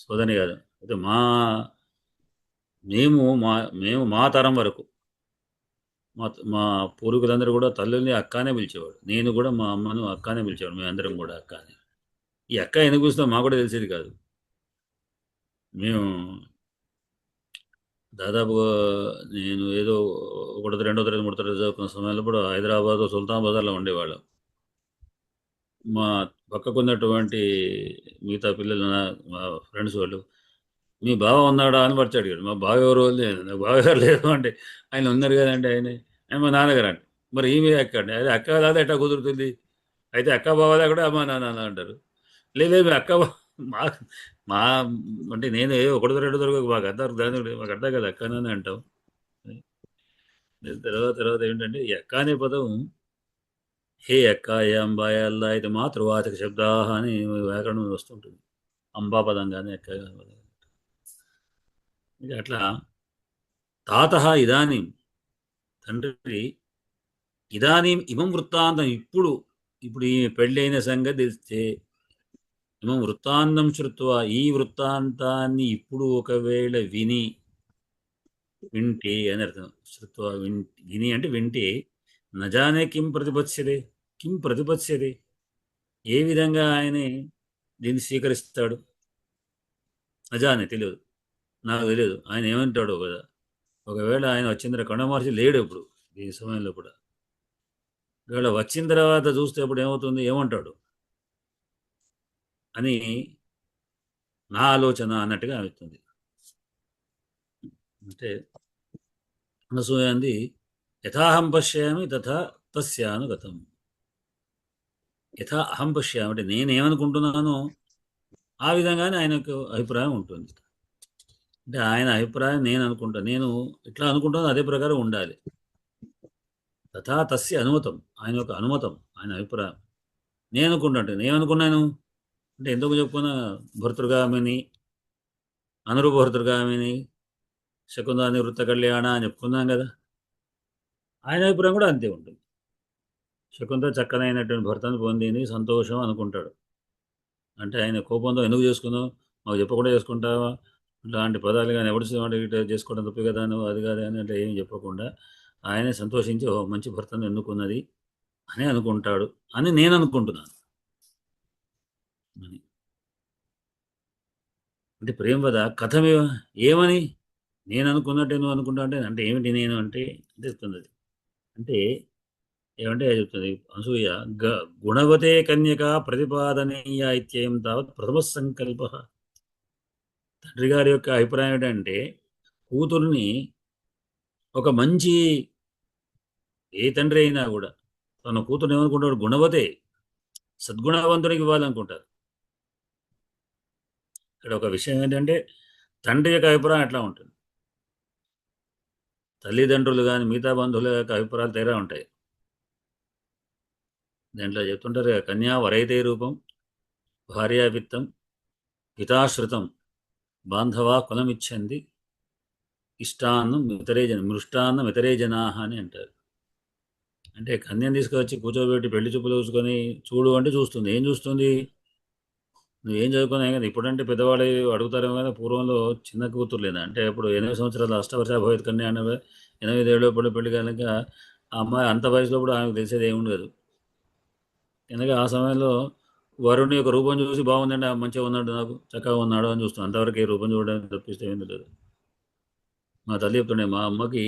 సోదని కాదు. అయితే మేము మా తరం వరకు మా పూర్వీకులందరూ కూడా తల్లుల్ని అక్కనే పిలిచేవాడు. నేను కూడా మా అమ్మను అక్కనే పిలిచేవాడు, మేమందరం కూడా అక్కనే. ఈ అక్క ఎందుకు పిలుస్తాం మాకు కూడా తెలిసేది కాదు. మేము దాదాపుగా నేను ఏదో 1వ తరగతి 2వ తరగతి 3వ తరగతి చదువుకున్న సమయంలో కూడా హైదరాబాద్ సుల్తాన్ బజార్లో ఉండేవాళ్ళం. మా పక్కకు ఉన్నటువంటి మిగతా పిల్లలు, మా ఫ్రెండ్స్ వాళ్ళు, మీ బావ ఉన్నాడా అని పరిచి అడిగాడు. మా బావ ఎవరు లేదు, నాకు బావగారు లేదు అంటే, ఆయన ఉన్నారు కదండి ఆయన మా నాన్నగారు అంటే. మరి ఈమె అక్క అండి, అదే అక్క కాదా ఎట్టా కుదురుతుంది, అయితే అక్క బావదా కూడా మా నాన్న అంటారు. లేదు మీ అక్క మా మా అంటే నేను 1వ తరగతి 2వ తరగతి మాకు అర్థం కదా అక్క అని అంటాం. తర్వాత ఏంటంటే ఈ అక్క అనే పదం, హే అక్క, ఏ అంబాయ అల్లా అయితే మాతృవాచక శబ్దా అని వ్యాకరణం వస్తుంటుంది. అంబా పదం కానీ అక్క పదం. అట్లా తాతః ఇదానీం తండ్రి, ఇదానీం ఇమం వృత్తాంతం ఇప్పుడు ఈ పెళ్ళైన సంగతి తెలిస్తే, ఇమం వృత్తాంతం శ్రుత్వా ఈ వృత్తాంతాన్ని ఇప్పుడు ఒకవేళ వింటే అని అర్థం. శ్రుత్వా విని అంటే వింటే, నజానే కిం ప్రతిపత్స్యతే, ఏ విధంగా ఆయన దీన్ని స్వీకరిస్తాడు, నజానే తెలియదు, నాకు తెలియదు. ఆయన ఏమంటాడో కదా, ఒకవేళ ఆయన వచ్చిన కణ మహర్షి లేడు ఇప్పుడు ఈ సమయంలో కూడా, ఒకవేళ వచ్చిన తర్వాత చూస్తే అప్పుడు ఏమవుతుంది, ఏమంటాడు అని నా ఆలోచన అన్నట్టుగా అవుతుంది. అంటే అనసూయ అంది, యథాహం పశ్యామి తథా తస్యానుగతం. యథా అహం పశ్యామి అంటే నేనేమనుకుంటున్నానో ఆ విధంగానే ఆయనకు అభిప్రాయం ఉంటుంది. అంటే ఆయన అభిప్రాయం నేను అనుకుంటా, నేను ఇట్లా అనుకుంటాను అదే ప్రకారం ఉండాలి. తథా తస్య అనుమతం, ఆయన యొక్క అనుమతం, ఆయన అభిప్రాయం. నేను అనుకుంటాను, నేనేమనుకున్నాను అంటే ఎందుకు చెప్పుకున్నా, భర్తృగామిని, అనురూప భర్తృగామిని, శకుంతల నివృత్త కళ్యాణ అని చెప్పుకున్నాం కదా. ఆయన అభిప్రాయం కూడా అంతే ఉంటుంది. శకుంతల చక్కనైనటువంటి భర్తను పొందింది, సంతోషం అనుకుంటాడు. అంటే ఆయన కోపంతో ఎందుకు చేసుకున్నావు, మాకు చెప్పకుండా చేసుకుంటావా, ఇలాంటి పదాలు కానీ ఎవడు ఇట్లా చేసుకోవడం తప్పే కదా నువ్వు అది కాదు అని అంటే ఏం చెప్పకుండా ఆయనే సంతోషించి ఓ మంచి భర్తను ఎన్నుకున్నది అని అనుకుంటాడు అని నేను అనుకుంటున్నాను. అని. అంటే ప్రేమవద కథమే ఏమని నేను అనుకున్నట్టే నువ్వు అనుకుంటా అంటే ఏమిటి నేను అంటే చెప్తుంది అది. అంటే ఏమంటే చెప్తుంది అనసూయ గుణవతే కన్యక ప్రతిపాదనీయ ఇత్యయం తావత్ ప్రథమ సంకల్ప. తండ్రి గారి యొక్క అభిప్రాయం ఏంటంటే కూతుర్ని ఒక మంచి ఏ తండ్రి అయినా కూడా తన కూతురు ఏమనుకుంటాడు గుణవతే సద్గుణవంతునికి ఇవ్వాలనుకుంటారు. ఇక్కడ ఒక విషయం ఏంటంటే తండ్రి యొక్క అభిప్రాయం ఎట్లా ఉంటుంది, తల్లిదండ్రులు కానీ మిగతా బంధువుల యొక్క అభిప్రాయాలు తేడా ఉంటాయి. దాంట్లో చెప్తుంటారు కన్యా వరైతే రూపం భార్యావిత్తం పితాశ్రుతం బాంధవా కులమిచ్చింది ఇష్టాన్నం మృష్టాన్నం ఇతరే జనా అని అంటారు. అంటే కన్యను తీసుకొచ్చి కూర్చోబెట్టి పెళ్లి చూపులు చూసుకొని చూడు అంటే చూస్తుంది. ఏం చూస్తుంది, నువ్వు ఏం చదువుకున్నావు కదా. ఇప్పుడంటే పెద్దవాళ్ళు అడుగుతారేమో కదా, పూర్వంలో చిన్న కూతురు లేదా అంటే ఇప్పుడు 8 సంవత్సరాలు అష్టవర్ష భవిత్ కన్య అనే 8 ఏళ్ళు ఇప్పుడు పెళ్లి కనుక ఆ అమ్మాయి అంత వయసులో కూడా ఆమెకు తెలిసేది ఏమి ఉండదు. ఎందుకంటే ఆ సమయంలో వరుణ్ యొక్క రూపం చూసి బాగుందండి, మంచిగా ఉన్నాడు, నాకు చక్కగా ఉన్నాడు అని చూస్తాం. అంతవరకు ఏ రూపం చూడడానికి తప్పిస్తే ఏం లేదు. మా తల్లి చెప్తుండే మా అమ్మకు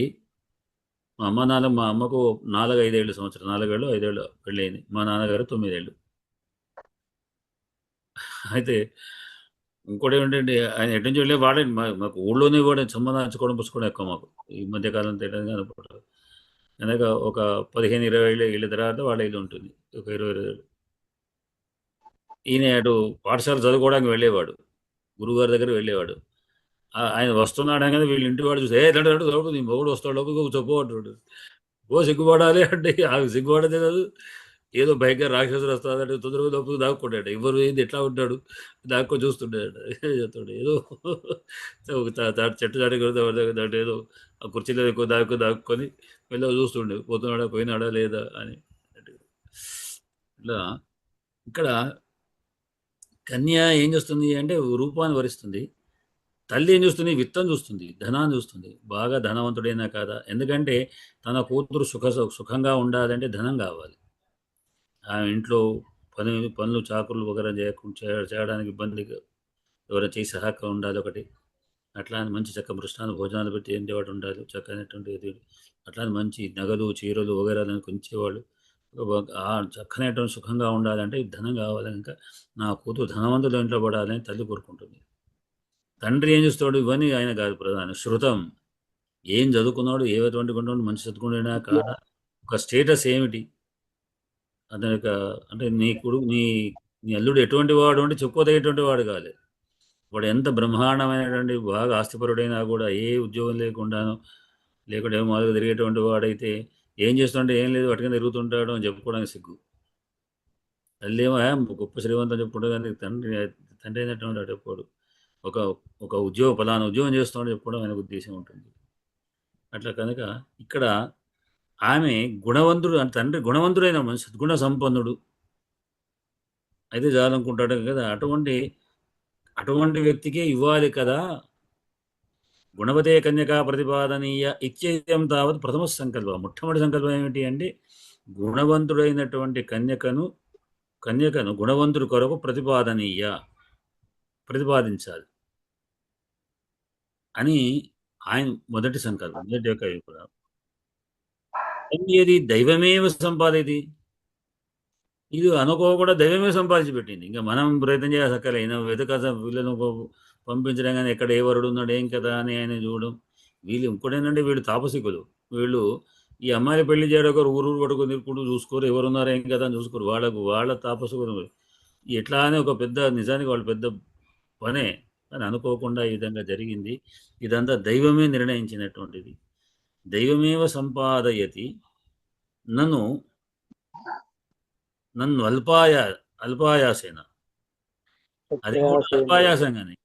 4-5 సంవత్సరం 4-5 పెళ్ళి అయింది. మా నాన్నగారు 9 ఏళ్ళు. అయితే ఇంకోటి ఏమిటంటే ఆయన ఎటు నుంచి వెళ్ళే వాడండి మాకు ఊళ్ళోనే కూడా సంబంధం హంచుకోవడం పుచ్చుకోవడం ఎక్కువ మాకు ఈ మధ్యకాలం తేడా అనుకుంటారు. కనుక ఒక 15-20 ఏళ్ళ తర్వాత వాళ్ళ ఇల్లు ఉంటుంది, ఒక 20 ఏళ్ళు. ఈయన అటు పాఠశాల చదువుకోవడానికి వెళ్ళేవాడు, గురువుగారి దగ్గర వెళ్ళేవాడు. ఆయన వస్తున్నాడు కదా, వీళ్ళు ఇంటి వాడు చూసి ఏంటంటే నీ మొగుడు వస్తాడు చెప్పు అంటాడు. ఓ సిగ్గుపడాలి అంటే ఆమె సిగ్గుపడదే కాదు, ఏదో భయంకర రాక్షసులు వస్తాడంటే తొందరగా లోపు దాక్కుంటాడు. ఎవరు ఏంది ఎట్లా ఉంటాడు దాక్కొని చూస్తుంటాడు. చెప్తాడు ఏదో చెట్టు దాటి ఏదో ఆ కుర్చీలో ఎక్కువ దాక్కొని వెళ్ళి చూస్తుండే పోతున్నాడా పోయినాడా లేదా అని. ఇట్లా ఇక్కడ కన్య ఏం చేస్తుంది అంటే రూపాన్ని వరిస్తుంది, తల్లి ఏం చూస్తుంది విత్తం చూస్తుంది, ధనాన్ని చూస్తుంది. బాగా ధనవంతుడైనా కాదా, ఎందుకంటే తన కూతురు సుఖంగా ఉండాలంటే ధనం కావాలి. ఆమె ఇంట్లో పనులు చాకులు వగర చేయడానికి ఇబ్బందిగా ఎవరైనా చేసి సహాక ఉండాలి ఒకటి. అట్లా మంచి చక్క మృష్టాన్ని భోజనాలు పెట్టి ఏంటేవాడు ఉండాలి, చక్కనటువంటి అట్లానే మంచి నగలు చీరలు వగేరాలను కొంచేవాళ్ళు. చక్కనటువంటి సుఖంగా ఉండాలంటే ధనం కావాలి. ఇంకా నా కూతురు ధనవంతుల ఇంట్లో పడాలని తల్లి కోరుకుంటుంది. తండ్రి ఏం చూస్తాడు, ఇవన్నీ ఆయన కాదు ప్రధాన. శృతం ఏం చదువుకున్నాడు, ఏటువంటి కొంటాడు, మంచి చదువుకున్నా కాదా, ఒక స్టేటస్ ఏమిటి అతని యొక్క, అంటే నీ అల్లుడు ఎటువంటి వాడు అంటే చెప్పుకోదగేటువంటి వాడు కాదు. వాడు ఎంత బ్రహ్మాండమైనటువంటి బాగా ఆస్తిపరుడైనా కూడా ఏ ఉద్యోగం లేకుండానో లేకుంటే ఏమో మాదిరిగా తిరిగేటువంటి వాడైతే ఏం చేస్తుంటే ఏం లేదు వాటికి తిరుగుతుంటాడు అని చెప్పుకోవడానికి సిగ్గు. తల్లి ఏమో గొప్ప శ్రీమంతం చెప్పుకుంటే కానీ తండ్రి అయినటువంటి వాడు చెప్పుకోడు. ఒక ఫలానా ఉద్యోగం చేస్తామని చెప్పుకోవడం ఆయన ఉద్దేశం ఉంటుంది. అట్లా కనుక ఇక్కడ ఆమె గుణవంతుడు అంటే తండ్రి గుణవంతుడైన మనిషి, సద్గుణ సంపన్నుడు అయితే చాలనుకుంటాడు కదా. అటువంటి వ్యక్తికే ఇవ్వాలి కదా. గుణవతే కన్యకా ప్రతిపాదనీయ ఇత్యయం తావత్ ప్రథమ సంకల్పం. మొట్టమొదటి సంకల్పం ఏమిటి అంటే గుణవంతుడైనటువంటి కన్యకను గుణవంతుడి కొరకు ప్రతిపాదించాలి అని ఆయన మొదటి సంకల్పం, మొదటి యొక్క అభిప్రాయం. ఏది దైవమేవ సంపాదేది, ఇది అనుకోకుండా దైవమే సంపాదించి పెట్టింది. ఇంకా మనం ప్రయత్నం చేయాలి వెతక వీళ్ళను పంపించడం కానీ ఎక్కడ ఏ వరుడు ఉన్నాడు ఏం కదా అని ఆయన చూడడం. వీళ్ళు ఇంకోటేనంటే వీళ్ళు తాపసికులు. వీళ్ళు ఈ అమ్మాయిని పెళ్లి చేయడం ఒక ఊరు పట్టుకొని తిరుగుకుంటూ చూసుకోరు, ఎవరున్నారో ఏం కదా అని చూసుకోరు. వాళ్ళ తాపసికులు ఎట్లా అని ఒక పెద్ద నిజానికి వాళ్ళు పెద్ద పనే అని అనుకోకుండా ఈ విధంగా జరిగింది. ఇదంతా దైవమే నిర్ణయించినటువంటిది. దైవమేవ సంపాదయతి నన్ను అల్పాయాసేన, అది కూడా అల్పాయాసంగానే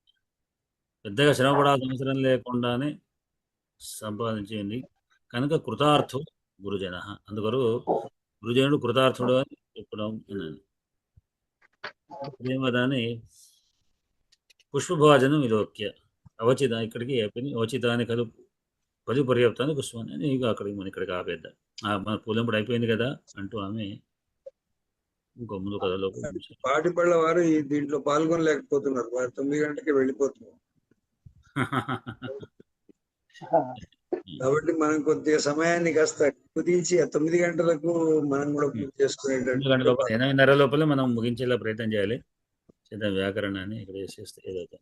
పెద్దగా శ్రమపడాల్సిన అవసరం లేకుండానే సంపాదించింది కనుక కృతార్థు గురుజన. అందుకొరకు గురుజనుడు కృతార్థుడు అని చెప్పడం అన్నది. ప్రేమదాన్ని పుష్పభాజనం విలోక్య అవచిత ఇక్కడికి అయిపోయింది. అవచితాన్ని కలు పది పర్యాప్తాన్ని కుసుమని అని ఇక అక్కడికి మన ఇక్కడికి ఆపేద్దాం. మన పూలంపుడు అయిపోయింది కదా అంటూ ఆమె ఇంకో ముందు కథలోకి పాటిపళ్ళ వారు ఈ దీంట్లో పాల్గొనలేకపోతున్నారు. వారు 9 గంటలకి వెళ్ళిపోతున్నారు. కాబట్టి మనం కొద్దిగా సమయాన్ని కాస్త కుదించి ఆ 9 గంటలకు మనం కూడా పూర్తి 2 గంటల చేసుకునేటట్టు లోపల 8:30 లోపల మనం ముగించేలా ప్రయత్నం చేయాలి. చేద్దాం వ్యాకరణాన్ని ఇక్కడ చేసేస్తే ఏదైతే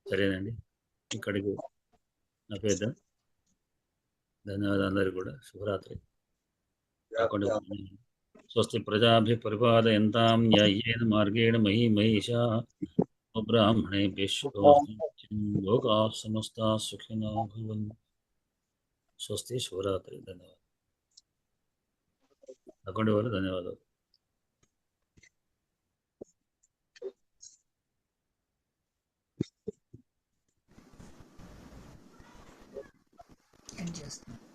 సరేనండి. ఇక్కడికి ఆపేద్దాం. ధన్యవాదాలు అందరికీ కూడా. శుభరాత్రి. కాకుండా స్వస్తి ప్రజాభి పరిపాలయంతాం న్యాయేన మార్గేణ మహీమహీషాః బ్రాహ్మణేభ్యः శుభమస్తు. లోకాः సమస్తాः సుఖినో భవంతు. స్వస్తి. శుభరాత్రి. ధన్యవాదాలు. అకౌంట్ వాళ్ళు ధన్యవాదాలు. ఎండ్ చేస్తున్నాను.